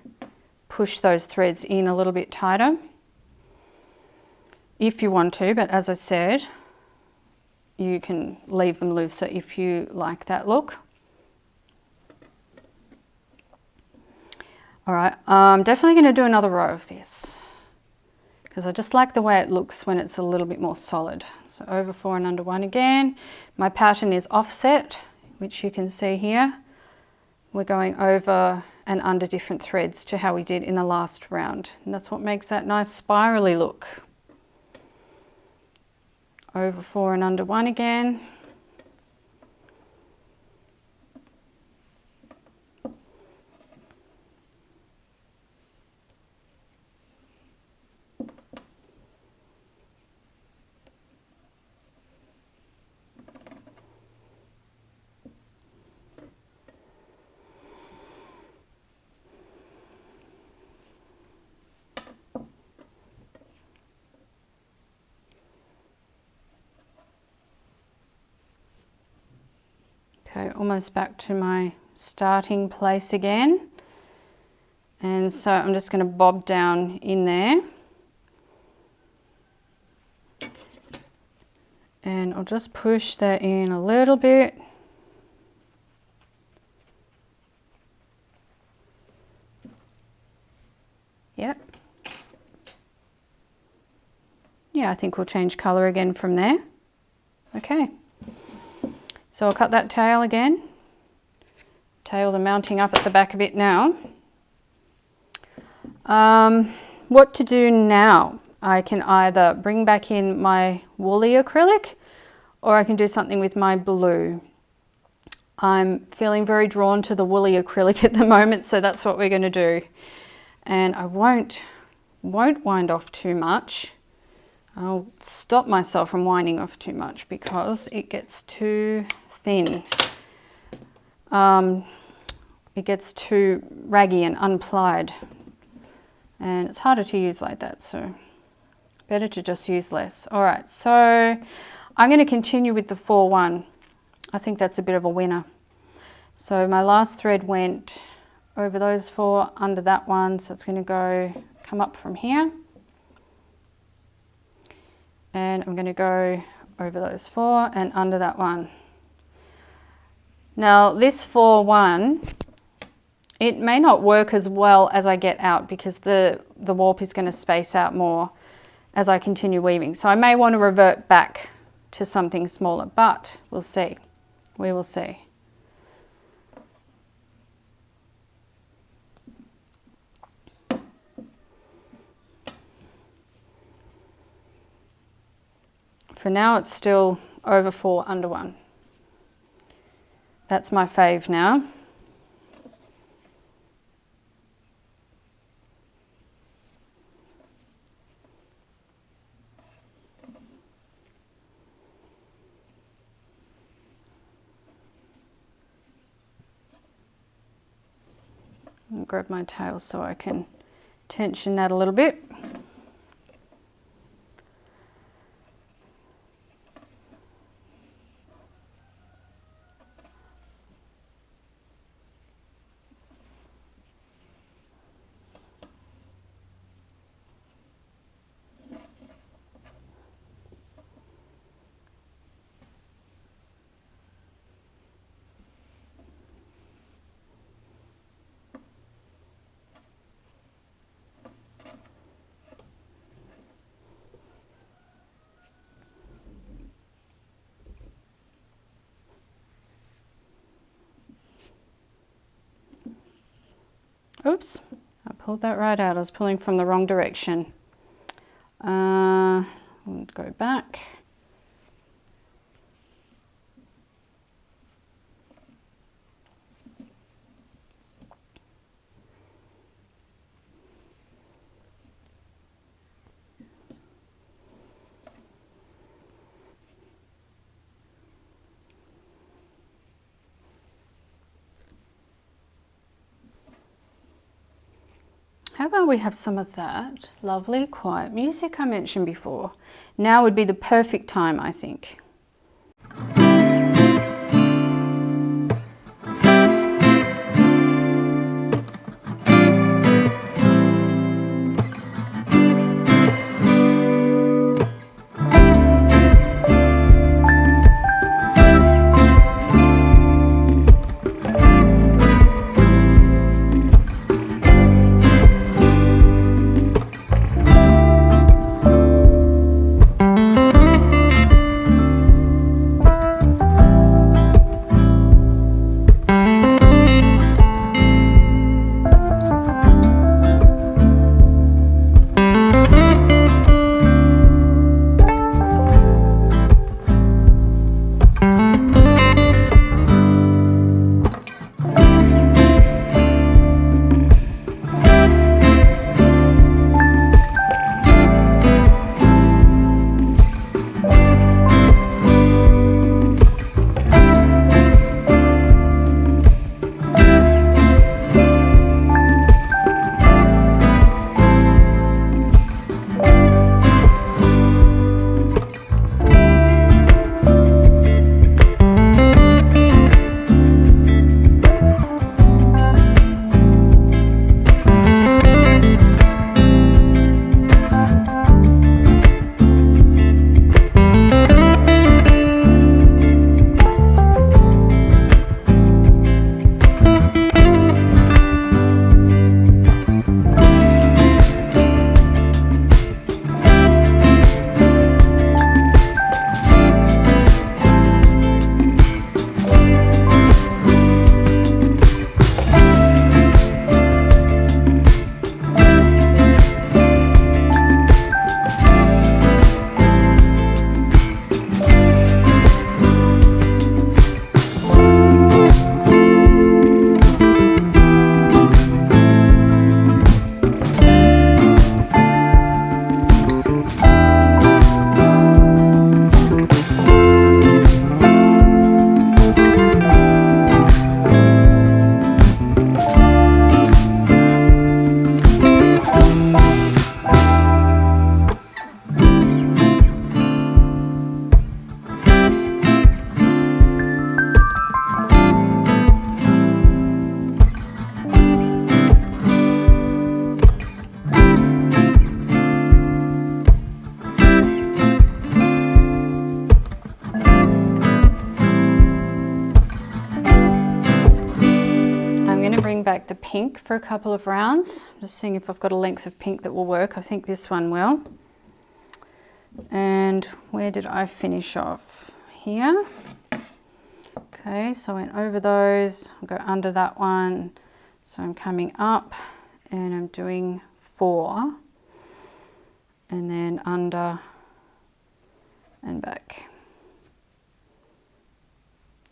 push those threads in a little bit tighter if you want to, but as I said, you can leave them looser if you like that look. All right, I'm definitely going to do another row of this because I just like the way it looks when it's a little bit more solid. So over 4 and under 1 again. My pattern is offset, which you can see here. We're going over and under different threads to how we did in the last round. And that's what makes that nice spirally look. Over 4 and under 1 again. Okay, almost back to my starting place again. And so I'm just going to bob down in there. And I'll just push that in a little bit. Yep. Yeah, I think we'll change colour again from there. Okay. So I'll cut that tail again. Tails are mounting up at the back a bit now. What to do now? I can either bring back in my woolly acrylic or I can do something with my blue. I'm feeling very drawn to the woolly acrylic at the moment, so that's what we're going to do. And I won't wind off too much. I'll stop myself from winding off too much because it gets too thin. It gets too raggy and unplied, and it's harder to use like that, so better to just use less. All right, so I'm going to continue with the 4-1. I think that's a bit of a winner. So my last thread went over those 4 under that one, so it's going to come up from here, and I'm going to go over those 4 and under that one. Now this 4-1, it may not work as well as I get out because the warp is going to space out more as I continue weaving. So I may want to revert back to something smaller, but we'll see. We will see. For now, it's still over 4 under 1. That's my fave now. I'll grab my tail so I can tension that a little bit. Oops, I pulled that right out. I was pulling from the wrong direction. We'll go back. How about we have some of that lovely quiet music I mentioned before? Now would be the perfect time, I think. back the pink for a couple of rounds. Just seeing if I've got a length of pink that will work. I think this one will. And where did I finish off? Here. Okay, so I went over those, I'll go under that one. So I'm coming up and I'm doing 4 and then under and back.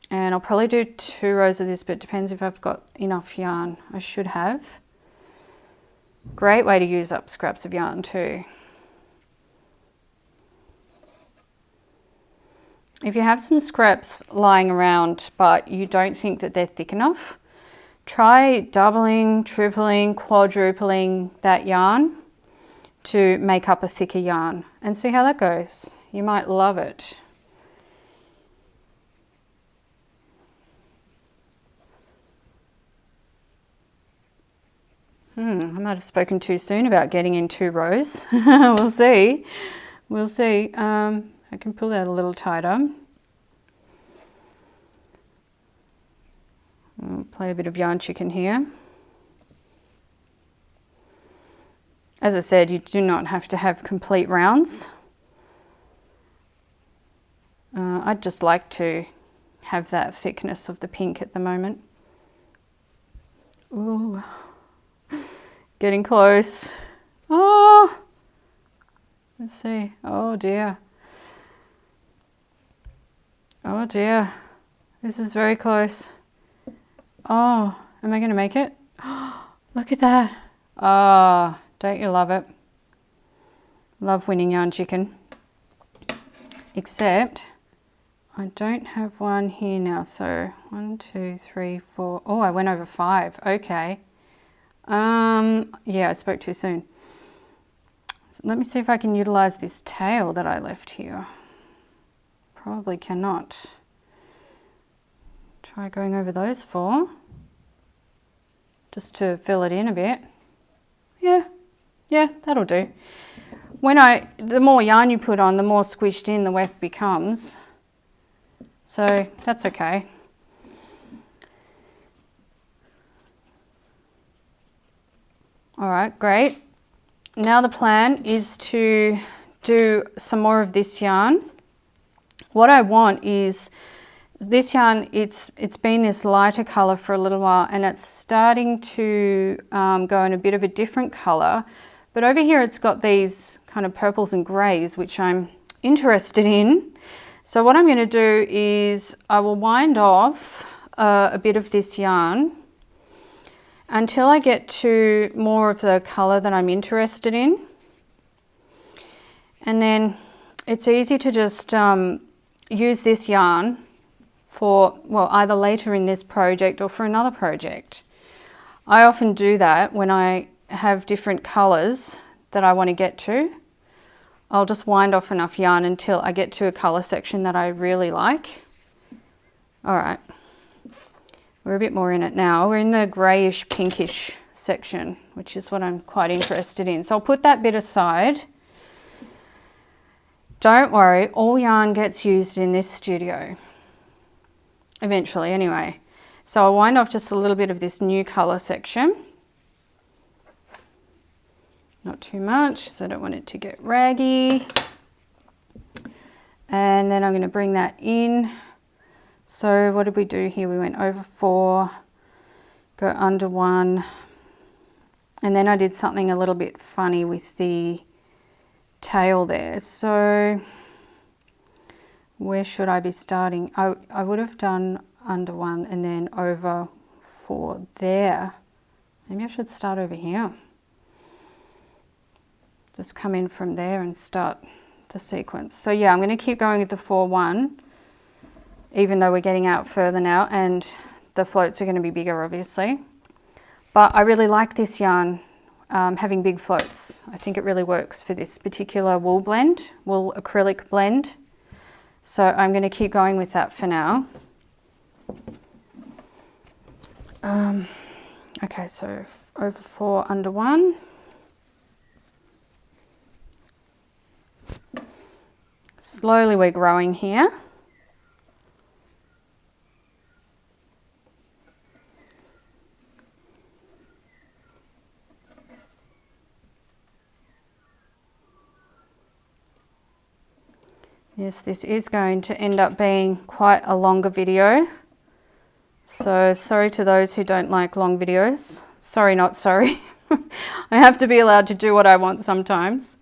And I'll probably do 2 rows of this, but it depends if I've got enough yarn. I should have. Great way to use up scraps of yarn too. If you have some scraps lying around but you don't think that they're thick enough, try doubling, tripling, quadrupling that yarn to make up a thicker yarn and see how that goes. You might love it. I might have spoken too soon about getting in 2 rows. We'll see. We'll see. I can pull that a little tighter. I'll play a bit of yarn chicken here. As I said, you do not have to have complete rounds. I'd just like to have that thickness of the pink at the moment. Ooh. Getting close. Oh, let's see. Oh dear. Oh dear. This is very close. Oh, am I going to make it? Oh, look at that. Oh, don't you love it? Love winning yarn chicken. Except I don't have one here now. So 1, 2, 3, 4. Oh, I went over 5. Okay. Yeah, I spoke too soon. So let me see if I can utilize this tail that I left here. Probably cannot. Try going over those 4. Just to fill it in a bit. Yeah, that'll do. The more yarn you put on, the more squished in the weft becomes. So that's okay. All right, great. Now the plan is to do some more of this yarn. What I want is this yarn, it's been this lighter color for a little while and it's starting to go in a bit of a different color. But over here it's got these kind of purples and grays, which I'm interested in. So what I'm going to do is I will wind off a bit of this yarn until I get to more of the color that I'm interested in. And then it's easy to just use this yarn for, well, either later in this project or for another project. I often do that when I have different colors that I want to get to. I'll just wind off enough yarn until I get to a color section that I really like. All right. We're a bit more in it now. We're in the grayish pinkish section, which is what I'm quite interested in. So I'll put that bit aside. Don't worry, all yarn gets used in this studio. Eventually, anyway. So I'll wind off just a little bit of this new color section. Not too much, so I don't want it to get raggy. And then I'm going to bring that in. So what did we do here? We went over 4, go under 1, and then I did something a little bit funny with the tail there. So where should I be starting? I would have done under 1 and then over 4 there. Maybe I should start over here. Just come in from there and start the sequence. So yeah, I'm going to keep going with the 4-1. Even though we're getting out further now and the floats are going to be bigger obviously. But I really like this yarn having big floats. I think it really works for this particular wool acrylic blend. So I'm going to keep going with that for now. Okay, so over 4, under 1. Slowly we're growing here. Yes, this is going to end up being quite a longer video. So sorry to those who don't like long videos. Sorry, not sorry. I have to be allowed to do what I want sometimes.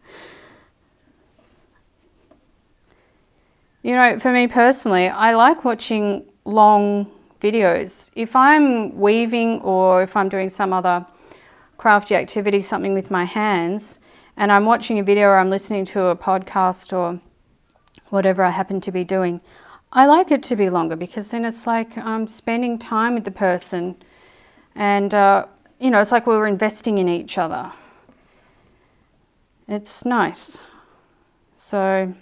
You know, for me personally, I like watching long videos. If I'm weaving or if I'm doing some other crafty activity, something with my hands, and I'm watching a video or I'm listening to a podcast or whatever I happen to be doing, I like it to be longer because then it's like I'm spending time with the person and, you know, it's like we're investing in each other. It's nice. So,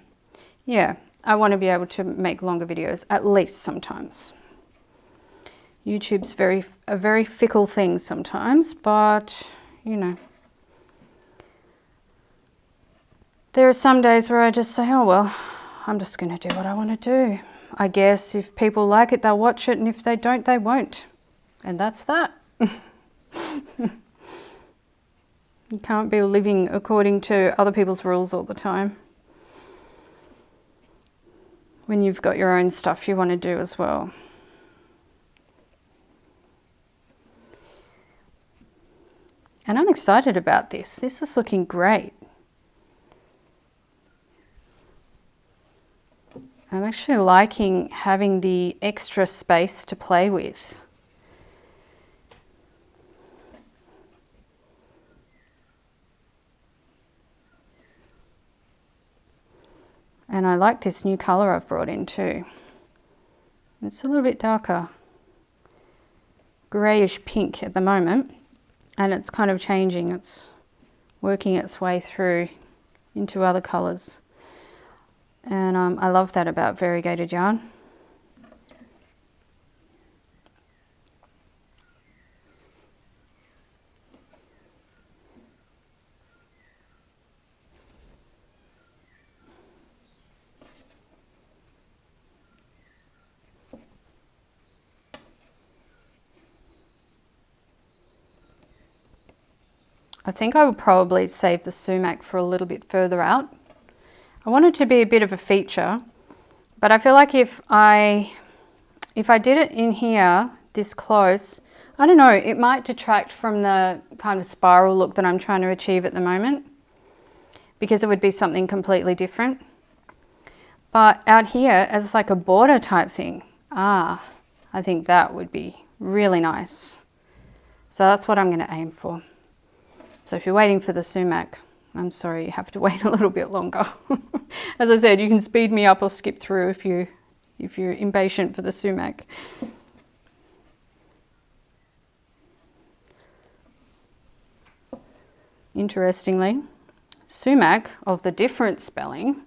yeah, I want to be able to make longer videos, at least sometimes. YouTube's a very fickle thing sometimes, but, you know. There are some days where I just say, oh, well, I'm just going to do what I want to do. I guess if people like it, they'll watch it, and if they don't, they won't. And that's that. You can't be living according to other people's rules all the time. When you've got your own stuff you want to do as well. And I'm excited about this. This is looking great. I'm actually liking having the extra space to play with. And I like this new colour I've brought in too. It's a little bit darker, greyish pink at the moment, and it's kind of changing. It's working its way through into other colours. And I love that about variegated yarn. I think I would probably save the sumac for a little bit further out. I want it to be a bit of a feature, but I feel like if I did it in here this close, I don't know, it might detract from the kind of spiral look that I'm trying to achieve at the moment, because it would be something completely different. But out here as like a border type thing, I think that would be really nice. So that's what I'm going to aim for. So if you're waiting for the sumac, I'm sorry, you have to wait a little bit longer. As I said, you can speed me up or skip through if you're impatient for the sumac. Interestingly, sumac, of the different spelling,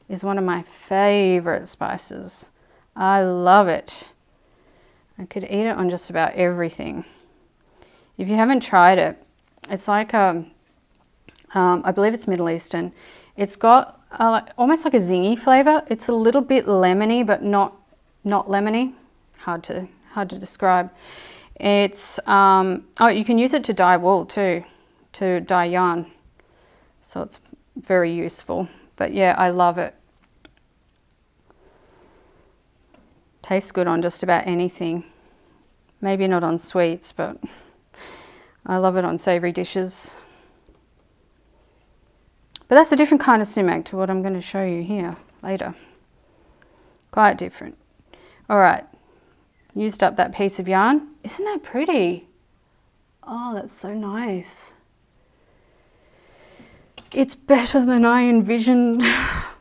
is one of my favourite spices. I love it. I could eat it on just about everything. If you haven't tried it, it's like I believe it's Middle Eastern. It's got almost like a zingy flavour. It's a little bit lemony, but not lemony. Hard to describe. It's you can use it to dye wool too, to dye yarn. So it's very useful. But yeah, I love it. Tastes good on just about anything. Maybe not on sweets, but I love it on savoury dishes. But that's a different kind of sumac to what I'm going to show you here later. Quite different. All right, used up that piece of yarn. Isn't that pretty? Oh, that's so nice. It's better than I envisioned,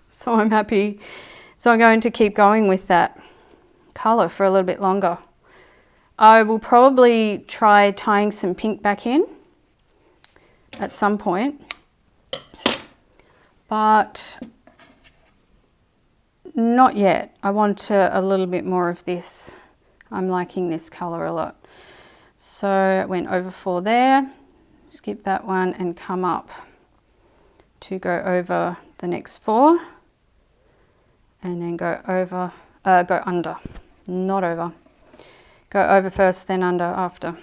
so I'm happy. So I'm going to keep going with that colour for a little bit longer. I will probably try tying some pink back in at some point. But not yet. I want a little bit more of this. I'm liking this colour a lot. So I went over 4 there, skip that one and come up to go over the next 4 and then go over, go under, not over. Go over first, then under after.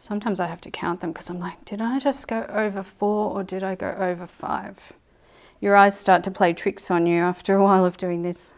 Sometimes I have to count them because I'm like, did I just go over 4 or did I go over 5? Your eyes start to play tricks on you after a while of doing this.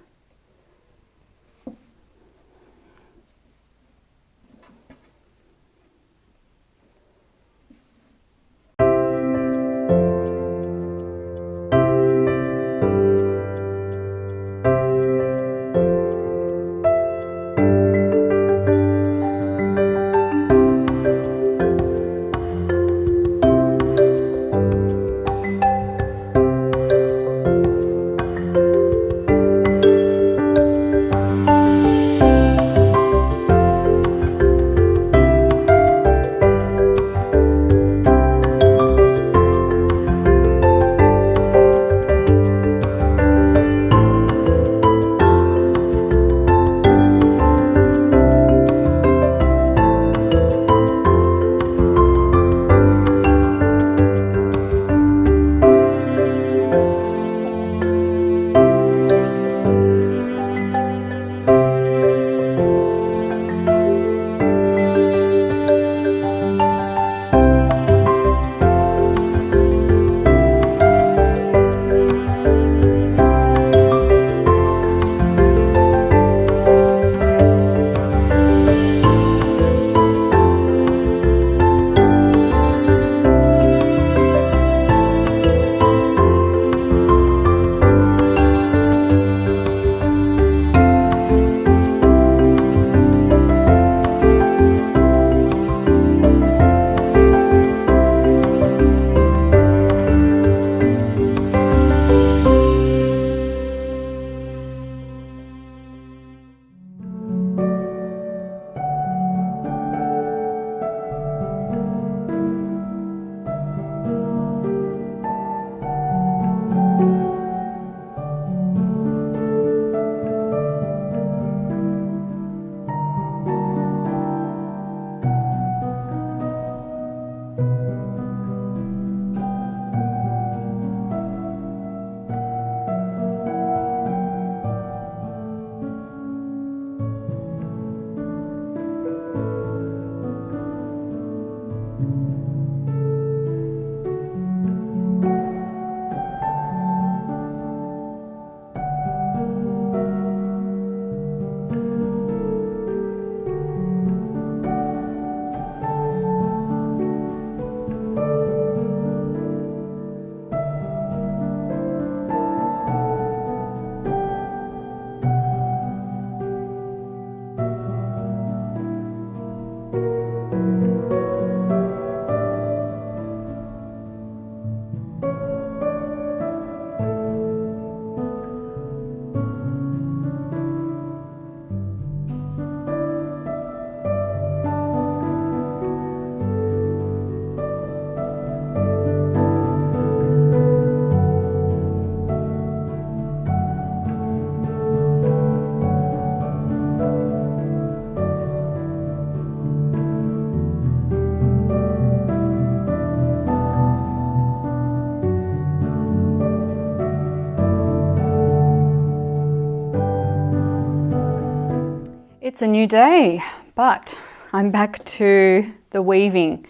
It's a new day, but I'm back to the weaving.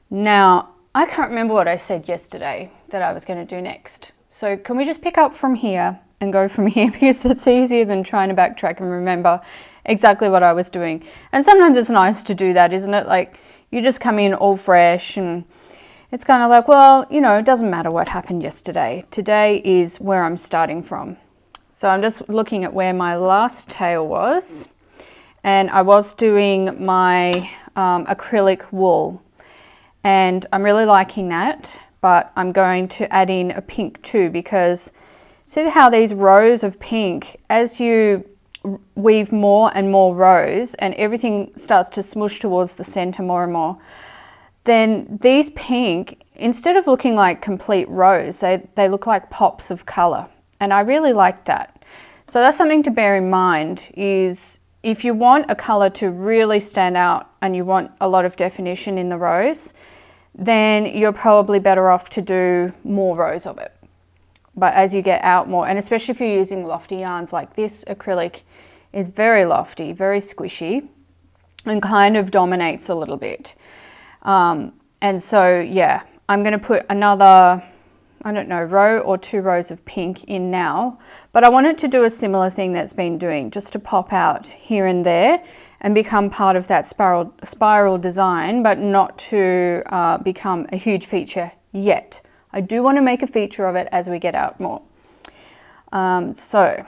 Now, I can't remember what I said yesterday that I was going to do next. So can we just pick up from here and go from here, because that's easier than trying to backtrack and remember exactly what I was doing. And sometimes it's nice to do that, isn't it? Like, you just come in all fresh and it's kind of like, well, you know, it doesn't matter what happened yesterday. Today is where I'm starting from. So I'm just looking at where my last tail was, and I was doing my acrylic wool, and I'm really liking that, but I'm going to add in a pink too, because see how these rows of pink, as you weave more and more rows and everything starts to smoosh towards the center more and more, then these pink, instead of looking like complete rows, they look like pops of color. And I really like that. So that's something to bear in mind, is if you want a color to really stand out and you want a lot of definition in the rows, then you're probably better off to do more rows of it. But as you get out more, and especially if you're using lofty yarns like this, acrylic is very lofty, very squishy, and kind of dominates a little bit. And so, yeah, I'm going to put another, I don't know, row or 2 rows of pink in now. But I wanted to do a similar thing that's been doing, just to pop out here and there and become part of that spiral design, but not to become a huge feature yet. I do want to make a feature of it as we get out more. So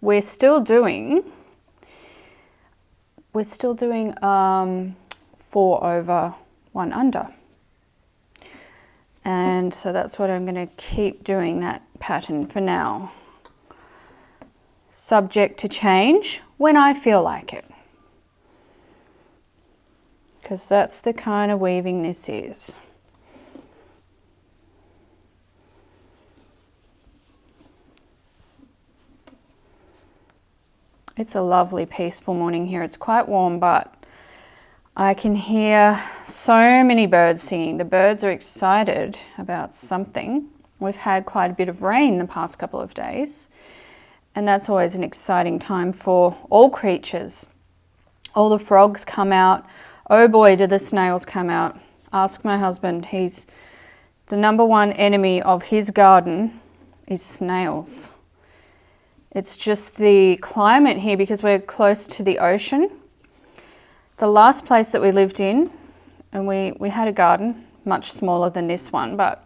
we're still doing 4 over 1 under. And so that's what I'm going to keep doing, that pattern for now. Subject to change when I feel like it. Because that's the kind of weaving this is. It's a lovely peaceful morning here. It's quite warm, but I can hear so many birds singing. The birds are excited about something. We've had quite a bit of rain the past couple of days, and that's always an exciting time for all creatures. All the frogs come out. Oh boy, do the snails come out. Ask my husband. He's the #1 enemy of his garden is snails. It's just the climate here, because we're close to the ocean. The last place that we lived in, and we had a garden, much smaller than this one, but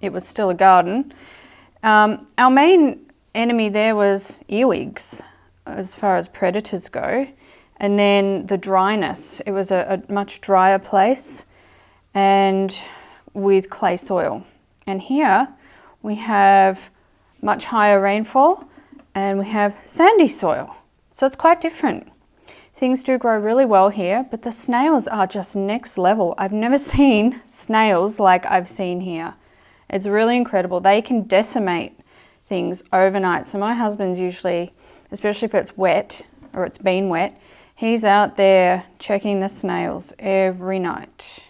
it was still a garden. Our main enemy there was earwigs, as far as predators go. And then the dryness. It was a much drier place and with clay soil. And here we have much higher rainfall and we have sandy soil. So it's quite different. Things do grow really well here, but the snails are just next level. I've never seen snails like I've seen here. It's really incredible. They can decimate things overnight. So my husband's usually, especially if it's wet or it's been wet, he's out there checking the snails every night.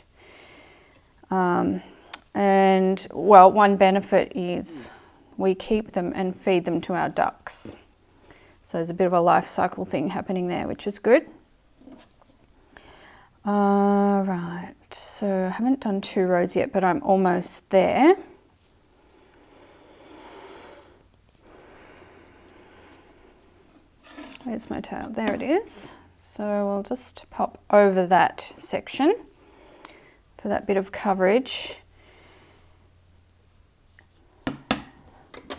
And well, one benefit is we keep them and feed them to our ducks. So there's a bit of a life cycle thing happening there, which is good. Right, so I haven't done 2 rows yet, but I'm almost there. Where's my tail? There it is. So we'll just pop over that section for that bit of coverage.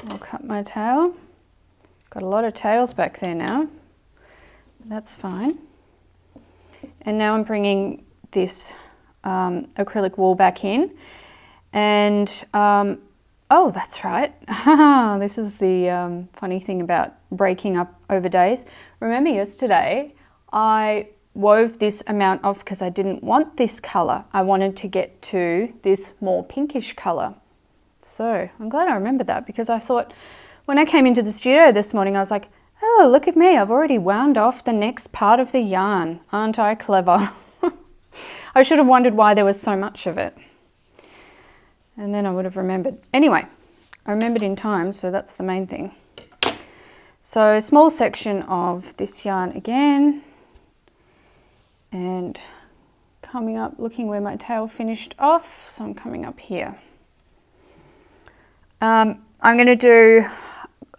I'll cut my tail. Got a lot of tails back there now. That's fine. And now I'm bringing this acrylic wool back in. And, oh, that's right. This is the funny thing about breaking up over days. Remember yesterday, I wove this amount off because I didn't want this colour. I wanted to get to this more pinkish colour. So I'm glad I remembered that, because I thought when I came into the studio this morning, I was like, oh, look at me. I've already wound off the next part of the yarn. Aren't I clever? I should have wondered why there was so much of it. And then I would have remembered. Anyway, I remembered in time, so that's the main thing. So a small section of this yarn again. And coming up, looking where my tail finished off. So I'm coming up here. I'm going to do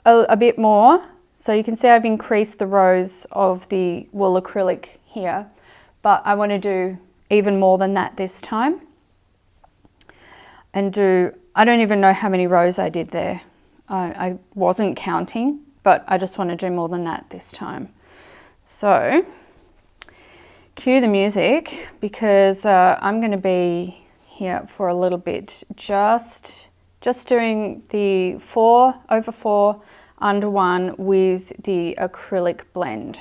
a bit more. So you can see I've increased the rows of the wool acrylic here, but I want to do even more than that this time. And I don't even know how many rows I did there. I wasn't counting, but I just want to do more than that this time. So cue the music, because I'm going to be here for a little bit, just doing the 4 over 4 under 1 with the acrylic blend.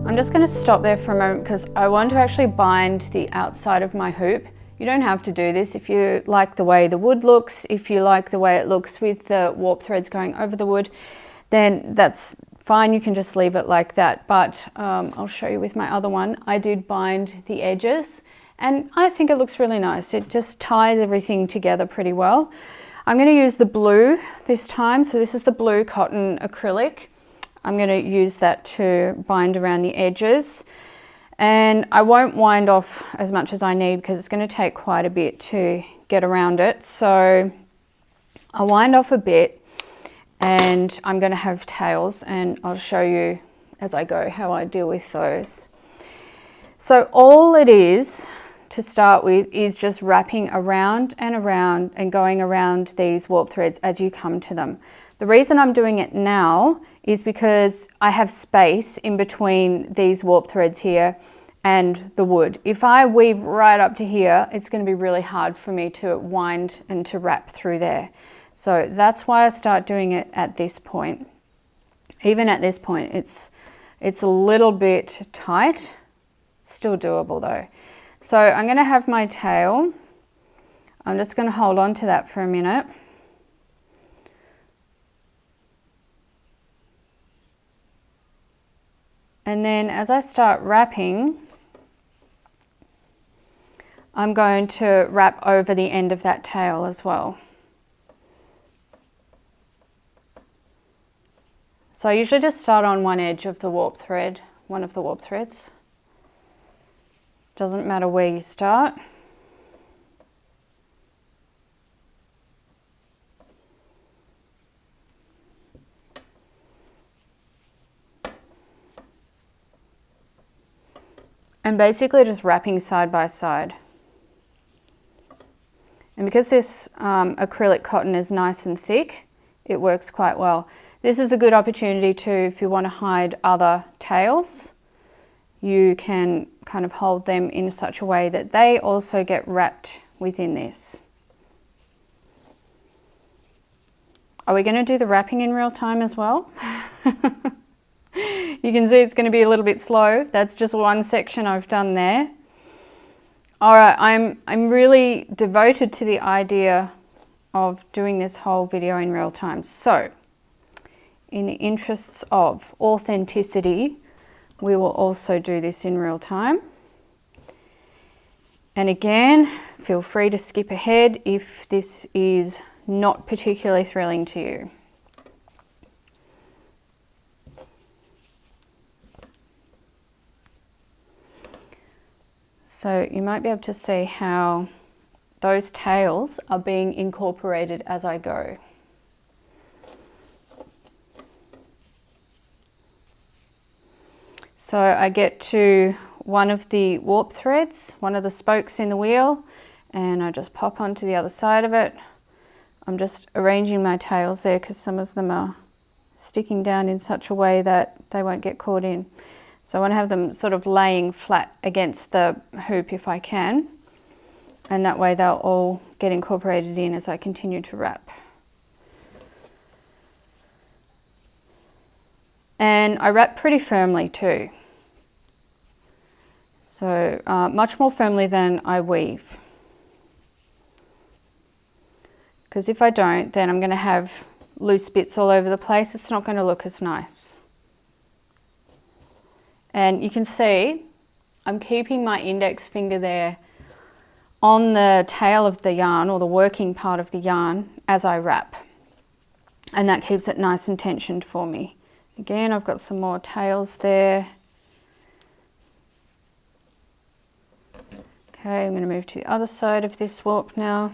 I'm just going to stop there for a moment because I want to actually bind the outside of my hoop. You don't have to do this if you like the way the wood looks. If you like the way it looks with the warp threads going over the wood, then that's fine. You can just leave it like that. But I'll show you with my other one. I did bind the edges and I think it looks really nice. It just ties everything together pretty well. I'm going to use the blue this time. So this is the blue cotton acrylic. I'm going to use that to bind around the edges. And I won't wind off as much as I need because it's going to take quite a bit to get around it. So I'll wind off a bit and I'm going to have tails, and I'll show you as I go how I deal with those. So all it is to start with is just wrapping around and around and going around these warp threads as you come to them. The reason I'm doing it now is because I have space in between these warp threads here and the wood. If I weave right up to here, it's going to be really hard for me to wind and to wrap through there. So that's why I start doing it at this point. Even at this point, it's a little bit tight, still doable though. So I'm going to have my tail. I'm just going to hold on to that for a minute. And then as I start wrapping, I'm going to wrap over the end of that tail as well. So I usually just start on one edge of the warp thread, one of the warp threads. Doesn't matter where you start. And basically just wrapping side by side. And because this acrylic cotton is nice and thick, it works quite well. This is a good opportunity too, if you want to hide other tails, you can kind of hold them in such a way that they also get wrapped within this. Are we going to do the wrapping in real time as well? You can see it's going to be a little bit slow. That's just one section I've done there. All right, I'm really devoted to the idea of doing this whole video in real time. So, in the interests of authenticity, we will also do this in real time. And again, feel free to skip ahead if this is not particularly thrilling to you. So you might be able to see how those tails are being incorporated as I go. So I get to one of the warp threads, one of the spokes in the wheel, and I just pop onto the other side of it. I'm just arranging my tails there because some of them are sticking down in such a way that they won't get caught in. So I want to have them sort of laying flat against the hoop if I can, and that way they'll all get incorporated in as I continue to wrap. And I wrap pretty firmly too, so much more firmly than I weave, because if I don't, then I'm going to have loose bits all over the place. It's not going to look as nice. And you can see I'm keeping my index finger there on the tail of the yarn, or the working part of the yarn, as I wrap. And that keeps it nice and tensioned for me. Again, I've got some more tails there. Okay, I'm going to move to the other side of this warp now.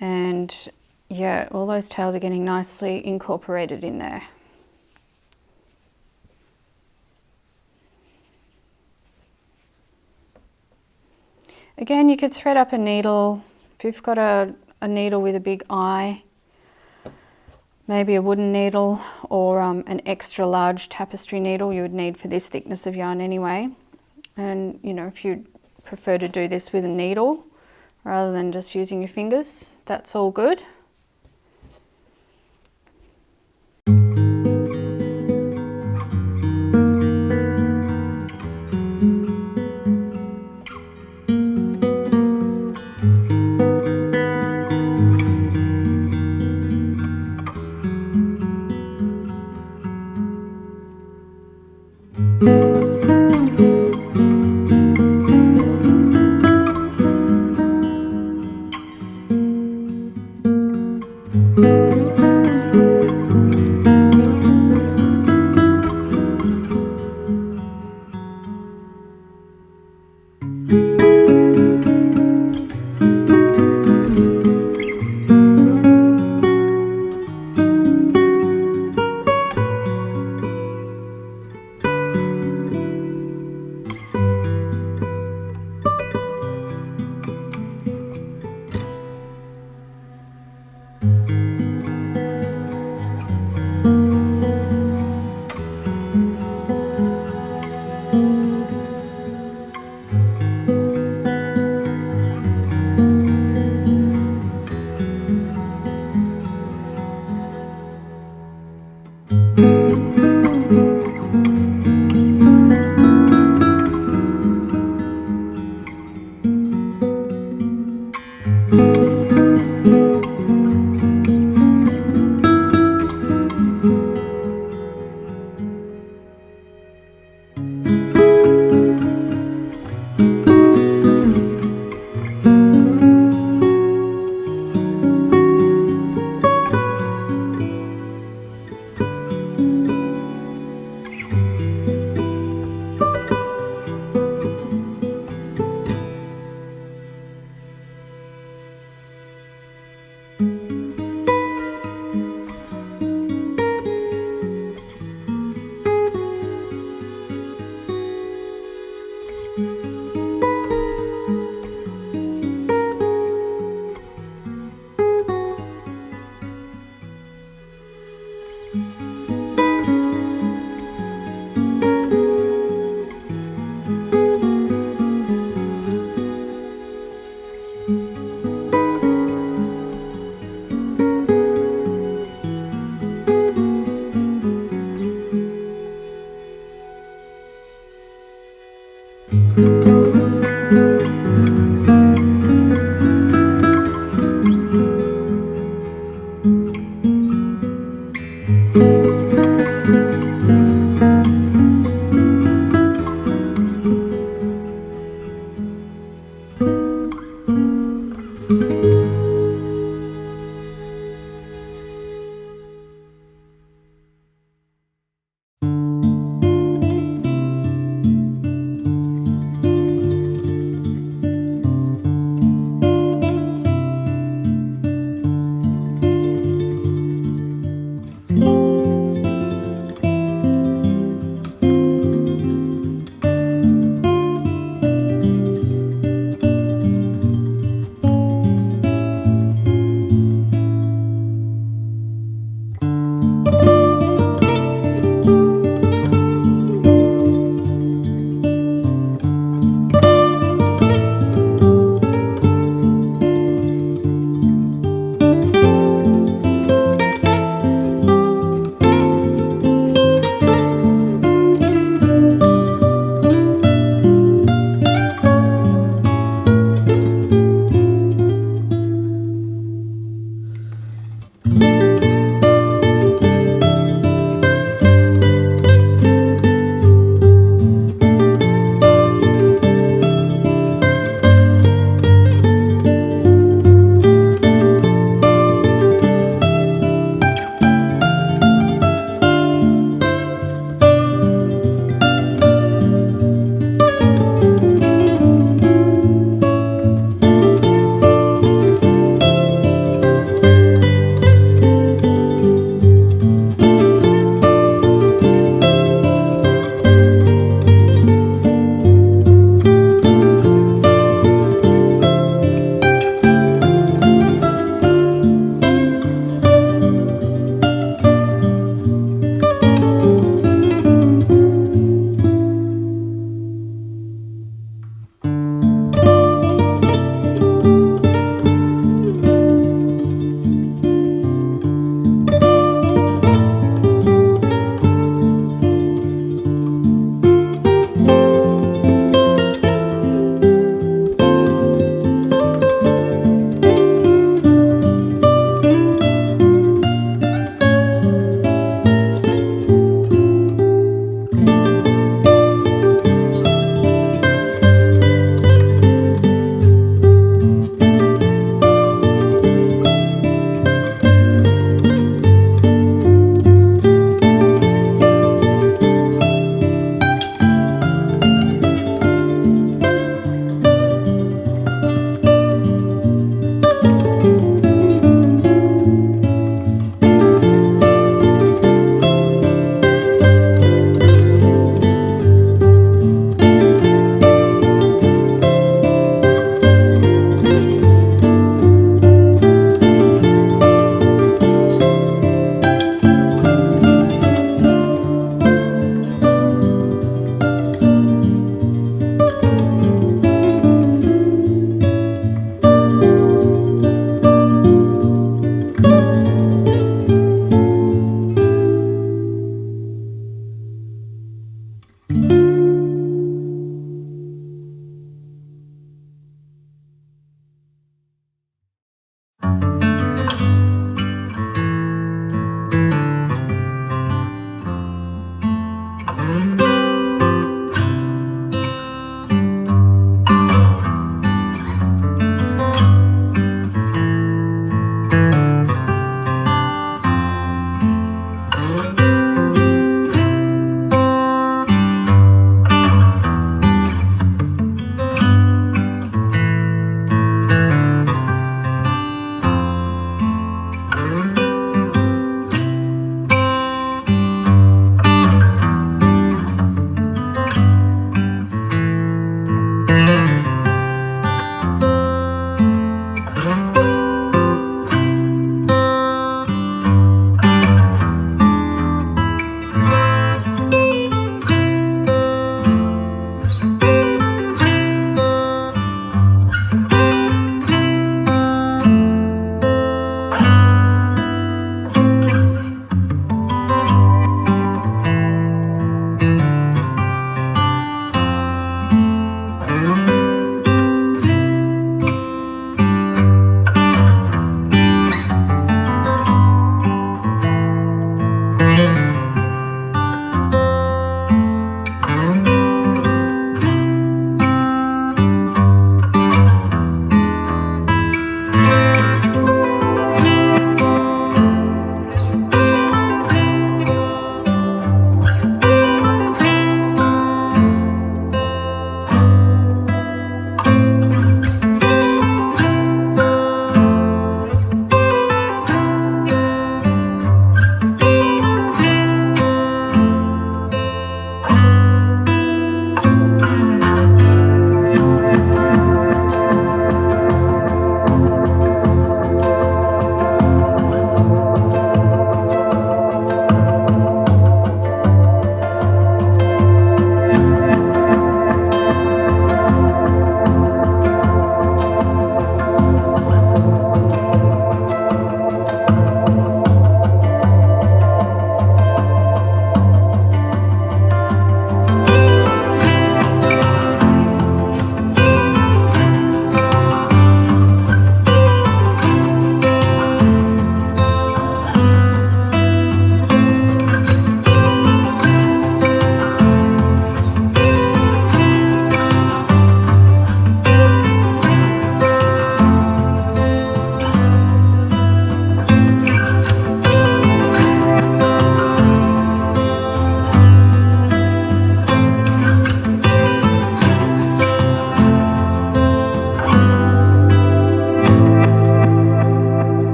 And yeah, all those tails are getting nicely incorporated in there. Again, you could thread up a needle. If you've got a needle with a big eye, maybe a wooden needle, or an extra large tapestry needle you would need for this thickness of yarn anyway. And you know, if you prefer to do this with a needle rather than just using your fingers, that's all good.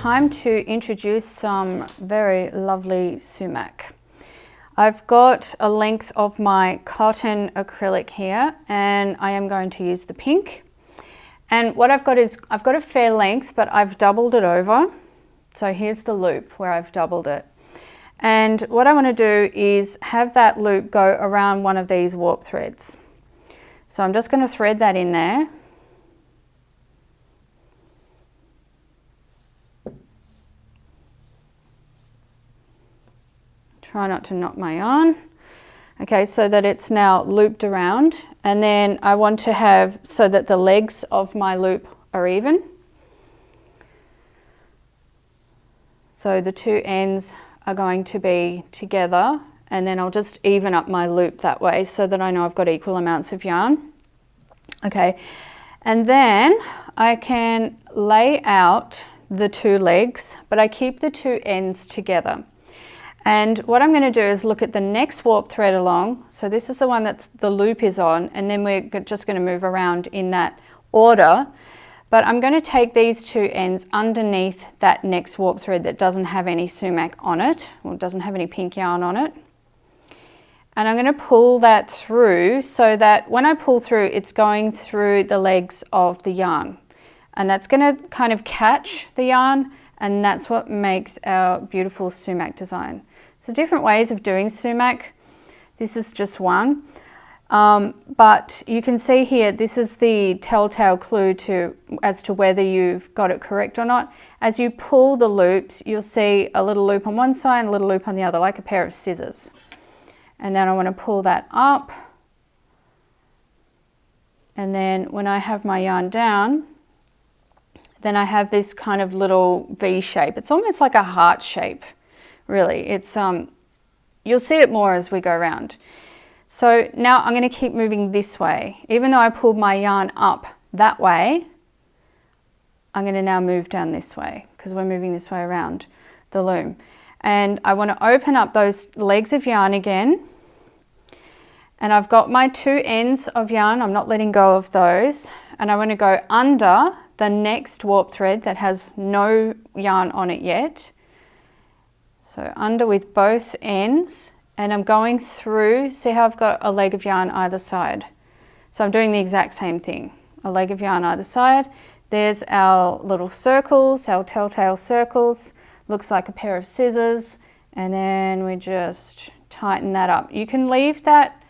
time to introduce some very lovely sumac. I've got a length of my cotton acrylic here, and I am going to use the pink. And what I've got is, I've got a fair length, but I've doubled it over. So here's the loop where I've doubled it. And what I want to do is have that loop go around one of these warp threads. So I'm just going to thread that in there. Try not to knock my yarn. Okay, so that it's now looped around, and then I want to have so that the legs of my loop are even. So the two ends are going to be together, and then I'll just even up my loop that way so that I know I've got equal amounts of yarn. Okay, and then I can lay out the two legs, but I keep the two ends together. And what I'm going to do is look at the next warp thread along. So this is the one that the loop is on, and then we're just going to move around in that order. But I'm going to take these two ends underneath that next warp thread that doesn't have any sumac on it, or doesn't have any pink yarn on it. And I'm going to pull that through so that when I pull through, it's going through the legs of the yarn. And that's going to kind of catch the yarn, and that's what makes our beautiful sumac design. So different ways of doing sumac. This is just one. But you can see here, this is the telltale clue as to whether you've got it correct or not. As you pull the loops, you'll see a little loop on one side and a little loop on the other, like a pair of scissors. And then I want to pull that up. And then when I have my yarn down, then I have this kind of little V shape. It's almost like a heart shape, really. It's you'll see it more as we go around. So now I'm going to keep moving this way. Even though I pulled my yarn up that way, I'm going to now move down this way because we're moving this way around the loom. And I want to open up those legs of yarn again. And I've got my two ends of yarn. I'm not letting go of those. And I want to go under the next warp thread that has no yarn on it yet. So under with both ends, and I'm going through, see how I've got a leg of yarn either side. So I'm doing the exact same thing, a leg of yarn either side. There's our little circles, our telltale circles, looks like a pair of scissors, and then we just tighten that up. You can leave that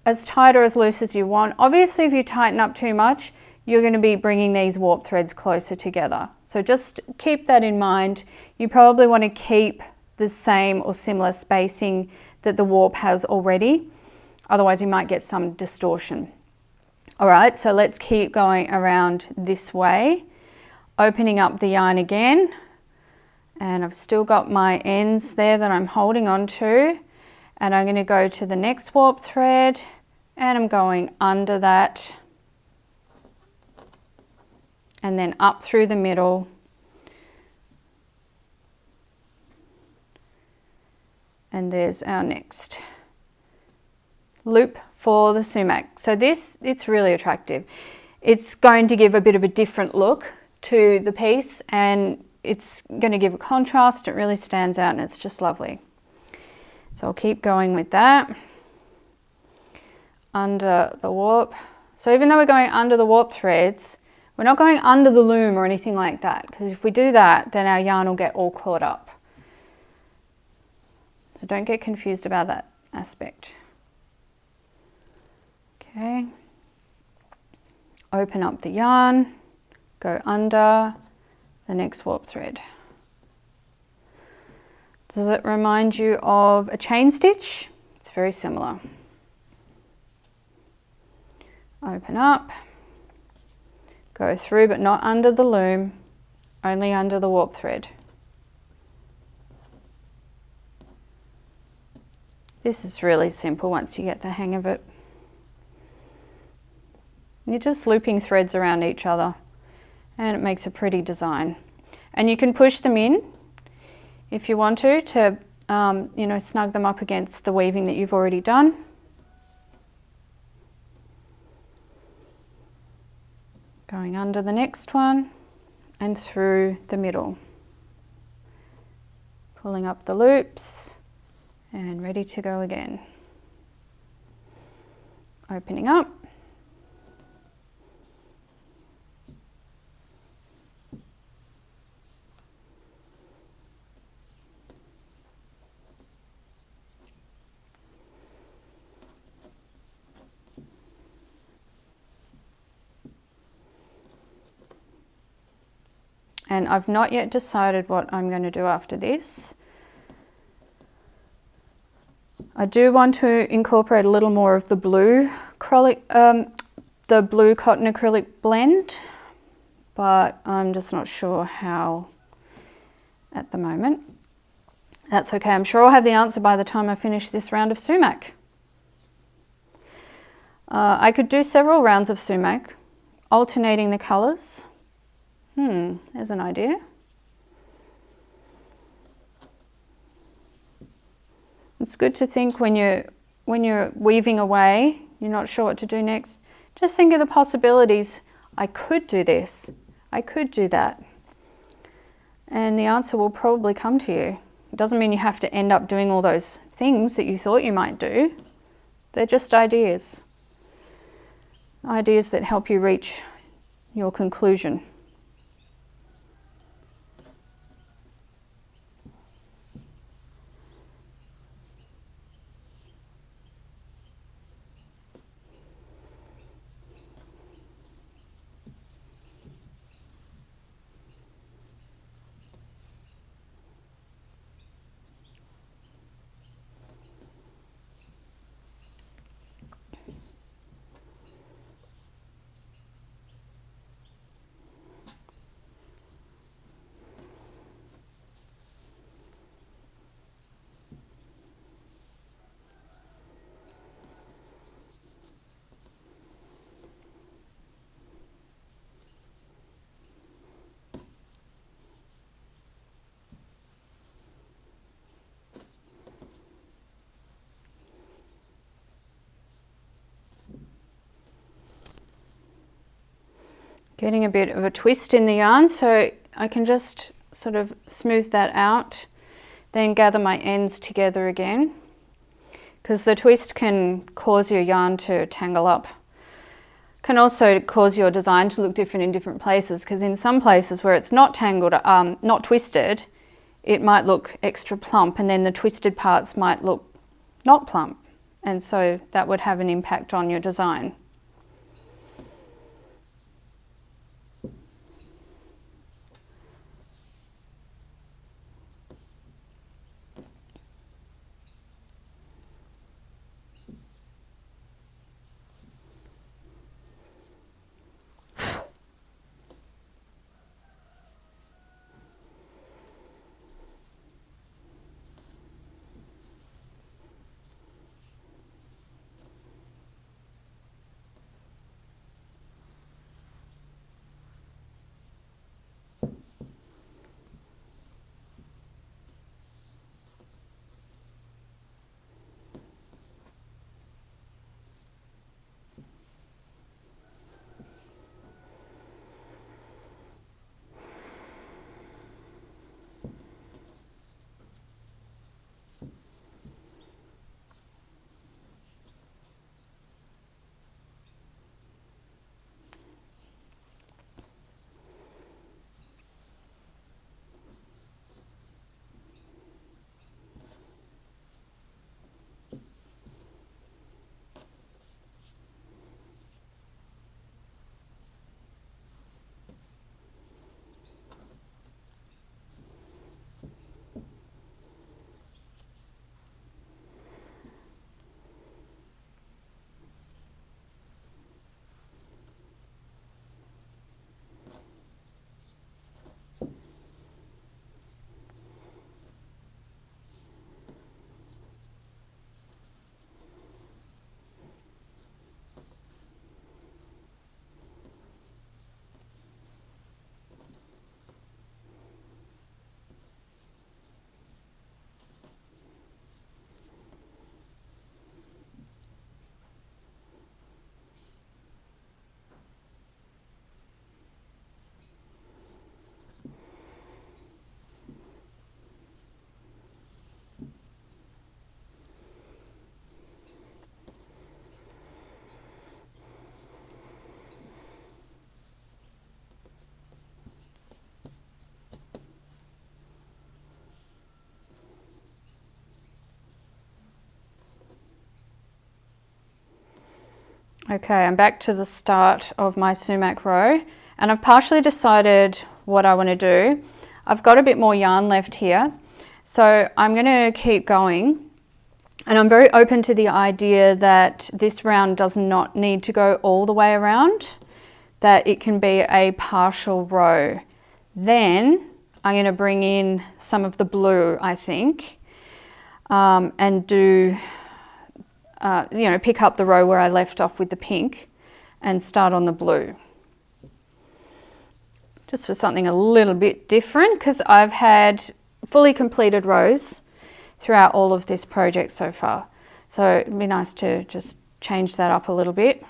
as tight or as loose as you want. Obviously, if you tighten up too much, you're going to be bringing these warp threads closer together. So just keep that in mind. You probably want to keep the same or similar spacing that the warp has already. Otherwise, you might get some distortion. All right, so let's keep going around this way, opening up the yarn again. And I've still got my ends there that I'm holding on to. And I'm going to go to the next warp thread, and I'm going under that, and then up through the middle, and there's our next loop for the sumac. So it's really attractive. It's going to give a bit of a different look to the piece, and it's going to give a contrast. It really stands out, and it's just lovely. So I'll keep going with that under the warp. So even though we're going under the warp threads, we're not going under the loom or anything like that, because if we do that, then our yarn will get all caught up. So don't get confused about that aspect. Okay. Open up the yarn, go under the next warp thread. Does it remind you of a chain stitch? It's very similar. Open up, go through, but not under the loom, only under the warp thread. This is really simple once you get the hang of it. You're just looping threads around each other, and it makes a pretty design. And you can push them in if you want to you know, snug them up against the weaving that you've already done. Going under the next one and through the middle. Pulling up the loops and ready to go again. Opening up. And I've not yet decided what I'm going to do after this. I do want to incorporate a little more of the blue acrylic, the blue cotton acrylic blend, but I'm just not sure how at the moment. That's okay, I'm sure I'll have the answer by the time I finish this round of sumac. I could do several rounds of sumac, alternating the colours. There's an idea. It's good to think when you're weaving away, you're not sure what to do next. Just think of the possibilities. I could do this. I could do that. And the answer will probably come to you. It doesn't mean you have to end up doing all those things that you thought you might do. They're just ideas. Ideas that help you reach your conclusion. Getting a bit of a twist in the yarn, so I can just sort of smooth that out, then gather my ends together again, because the twist can cause your yarn to tangle up. Can also cause your design to look different in different places, because in some places where it's not tangled, not twisted, it might look extra plump, and then the twisted parts might look not plump, and so that would have an impact on your design. Okay, I'm back to the start of my sumac row, and I've partially decided what I want to do. I've got a bit more yarn left here, so I'm going to keep going. And I'm very open to the idea that this round does not need to go all the way around, that it can be a partial row. Then I'm going to bring in some of the blue, I think, and do, you know, pick up the row where I left off with the pink and start on the blue. Just for something a little bit different, because I've had fully completed rows throughout all of this project so far. So it'd be nice to just change that up a little bit.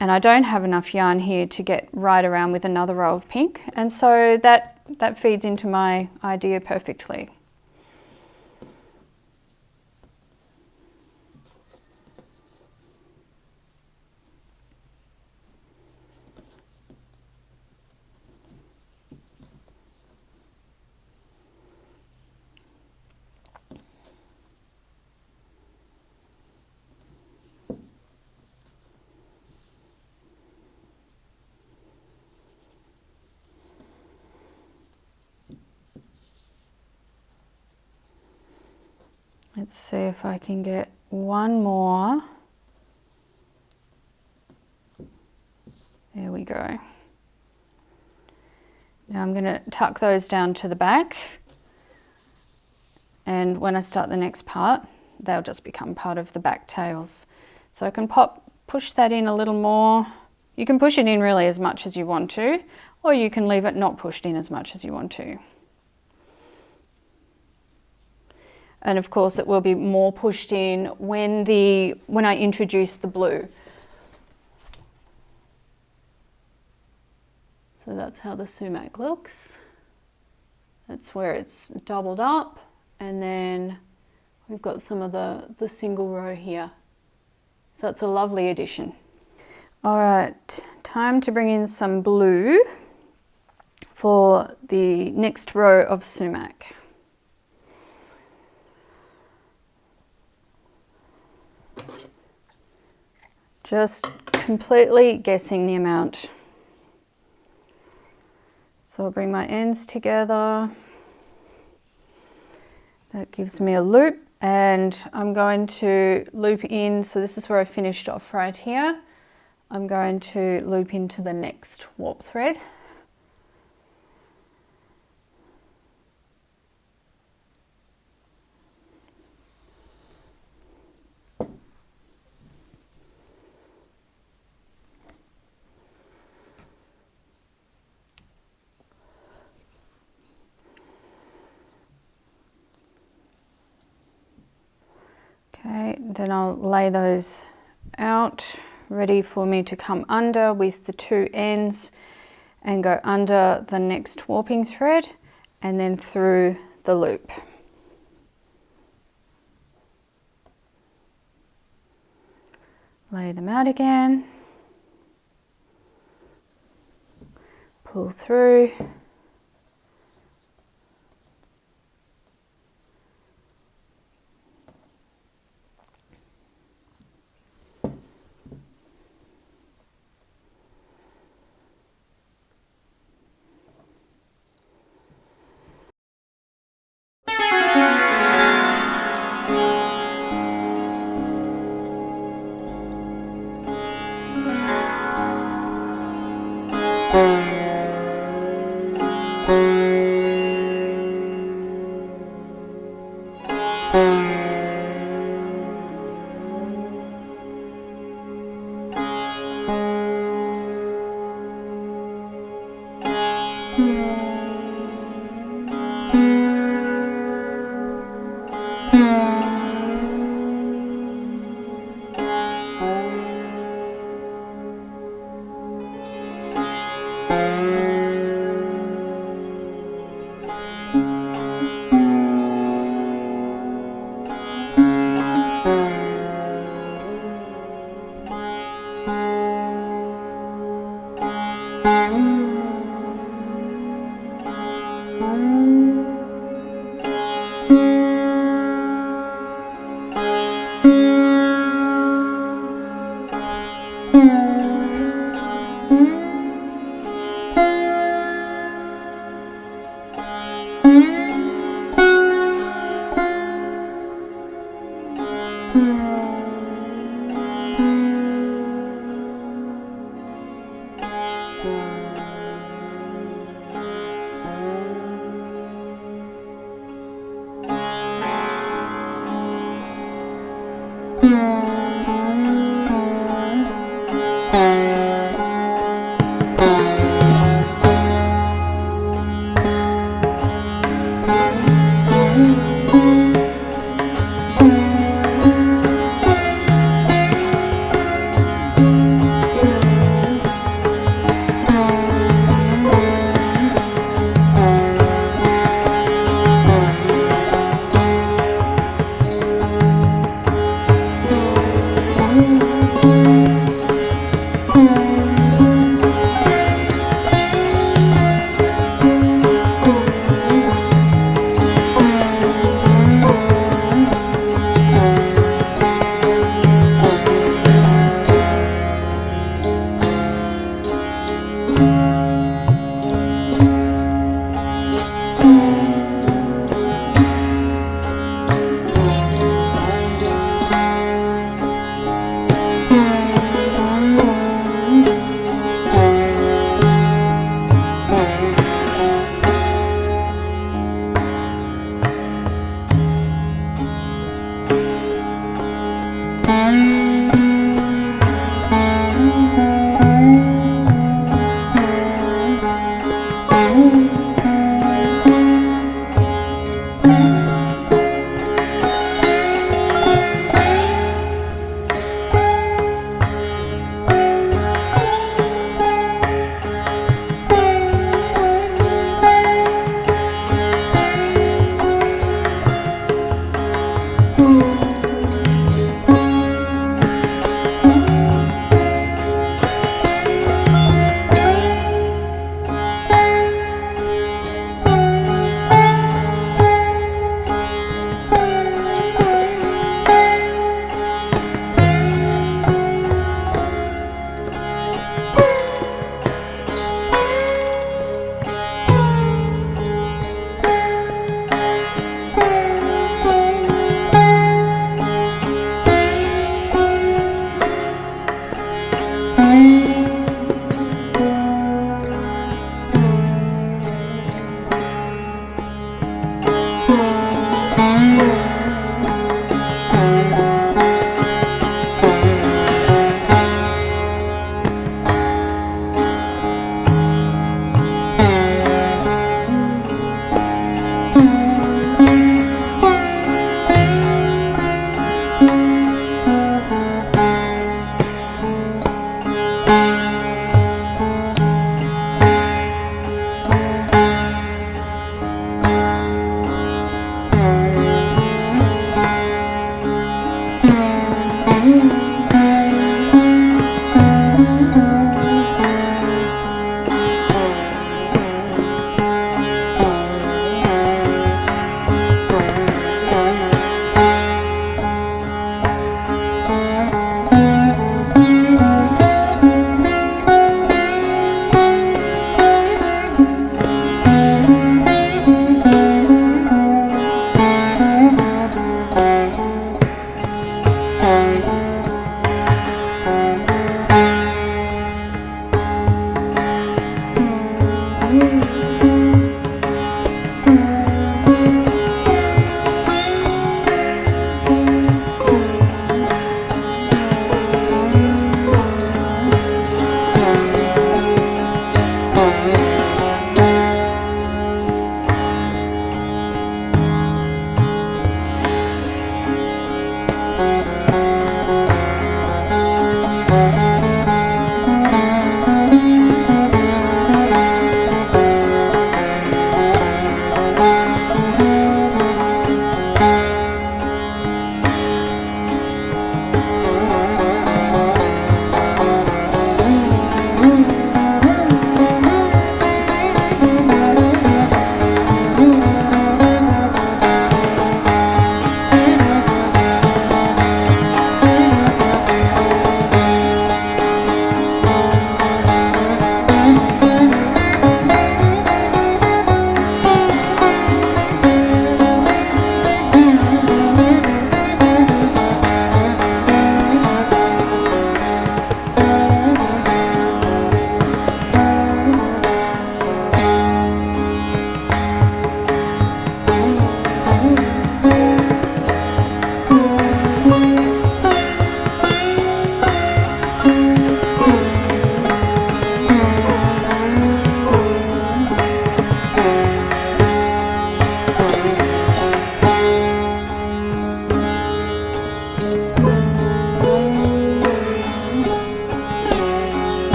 And I don't have enough yarn here to get right around with another row of pink, and so that feeds into my idea perfectly. Let's see if I can get one more. There we go. Now I'm going to tuck those down to the back, and when I start the next part, they'll just become part of the back tails. So I can push that in a little more. You can push it in really as much as you want to, or you can leave it not pushed in as much as you want to. And of course it will be more pushed in when I introduce the blue. So that's how the sumac looks. That's where it's doubled up, and then we've got some of the single row here. So it's a lovely addition. All right, time to bring in some blue for the next row of sumac. Just completely guessing the amount. So I'll bring my ends together. That gives me a loop, and I'm going to loop in. So this is where I finished off right here. I'm going to loop into the next warp thread. Okay, then I'll lay those out, ready for me to come under with the two ends and go under the next warping thread and then through the loop. Lay them out again, pull through.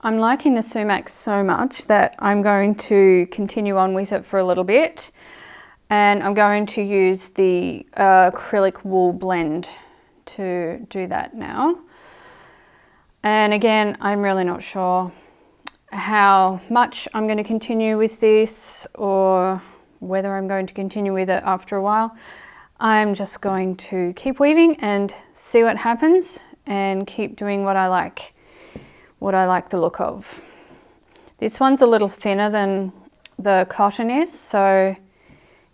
I'm liking the sumac so much that I'm going to continue on with it for a little bit, and I'm going to use the acrylic wool blend to do that now. And again, I'm really not sure how much I'm going to continue with this or whether I'm going to continue with it after a while. I'm just going to keep weaving and see what happens and keep doing what I like the look of. This one's a little thinner than the cotton is, so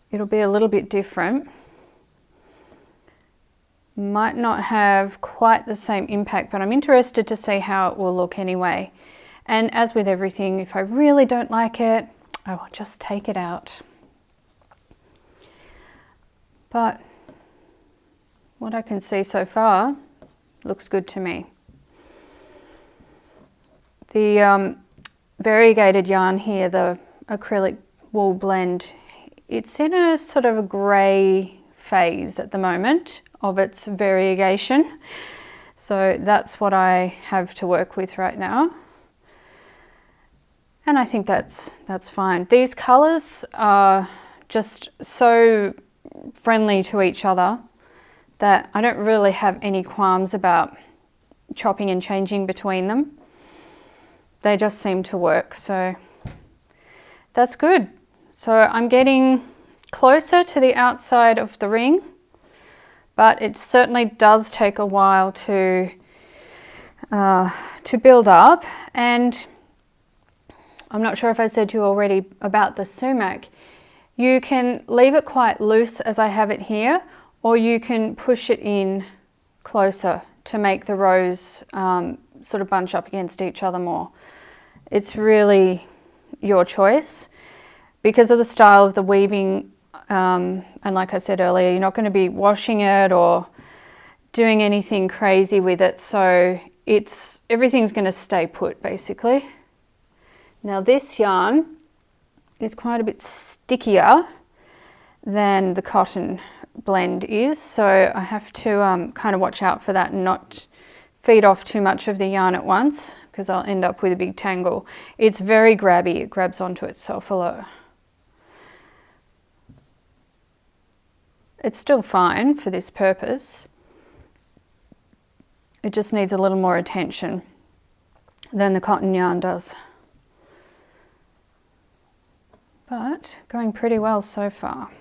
it'll be a little bit different. Might not have quite the same impact, but I'm interested to see how it will look anyway. And as with everything, if I really don't like it, I will just take it out. But what I can see so far looks good to me. The variegated yarn here, the acrylic wool blend, it's in a sort of a grey phase at the moment of its variegation. So that's what I have to work with right now. And I think that's fine. These colours are just so friendly to each other that I don't really have any qualms about chopping and changing between them. They just seem to work, so that's good. So I'm getting closer to the outside of the ring, but it certainly does take a while to build up. And I'm not sure if I said to you already about the sumac. You can leave it quite loose as I have it here, or you can push it in closer to make the rows sort of bunch up against each other more. It's really your choice. Because of the style of the weaving, and like I said earlier, you're not going to be washing it or doing anything crazy with it, so everything's going to stay put basically. Now this yarn is quite a bit stickier than the cotton blend is, so I have to kind of watch out for that and not feed off too much of the yarn at once, because I'll end up with a big tangle. It's very grabby, it grabs onto itself a lot. It's still fine for this purpose. It just needs a little more attention than the cotton yarn does. But going pretty well so far.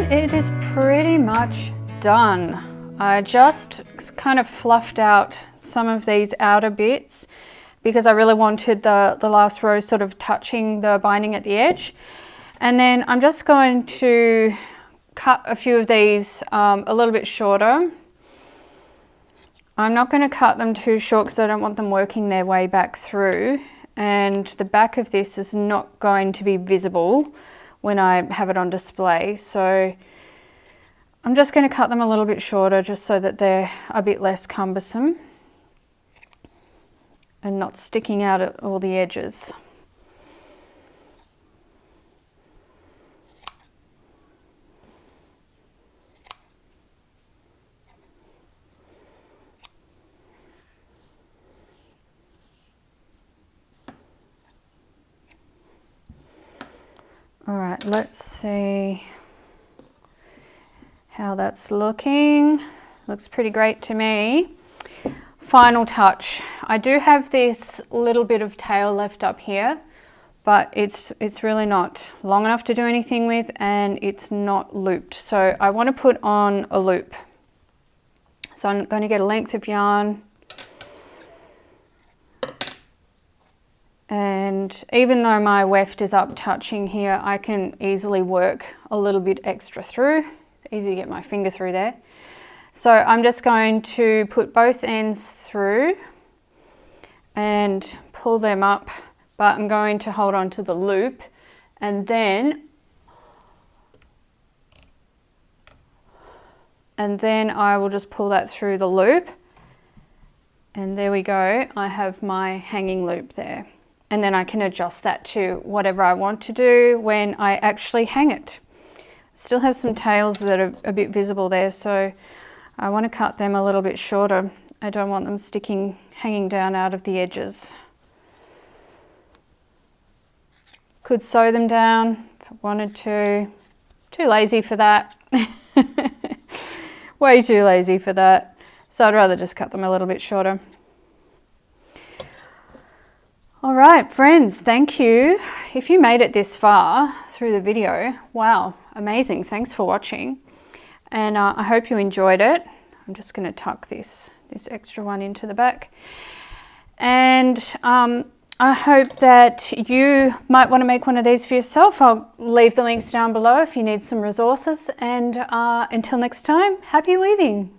And it is pretty much done. I just kind of fluffed out some of these outer bits because I really wanted the last row sort of touching the binding at the edge. And then I'm just going to cut a few of these a little bit shorter. I'm not going to cut them too short because I don't want them working their way back through. And the back of this is not going to be visible when I have it on display. So I'm just going to cut them a little bit shorter just so that they're a bit less cumbersome and not sticking out at all the edges. All right, let's see how that's looking. Looks pretty great to me. Final touch. I do have this little bit of tail left up here, but it's really not long enough to do anything with, and it's not looped. So I want to put on a loop. So I'm going to get a length of yarn. And even though my weft is up touching here, I can easily work a little bit extra through. It's easy to get my finger through there. So I'm just going to put both ends through and pull them up, but I'm going to hold on to the loop, and then I will just pull that through the loop. And there we go. I have my hanging loop there. And then I can adjust that to whatever I want to do when I actually hang it. Still have some tails that are a bit visible there, so I want to cut them a little bit shorter. I don't want them hanging down out of the edges. Could sew them down if I wanted to. Too lazy for that. Way too lazy for that. So I'd rather just cut them a little bit shorter. All right, friends, thank you. If you made it this far through the video, wow, amazing. Thanks for watching. And I hope you enjoyed it. I'm just going to tuck this extra one into the back. And I hope that you might want to make one of these for yourself. I'll leave the links down below if you need some resources. And until next time, happy weaving.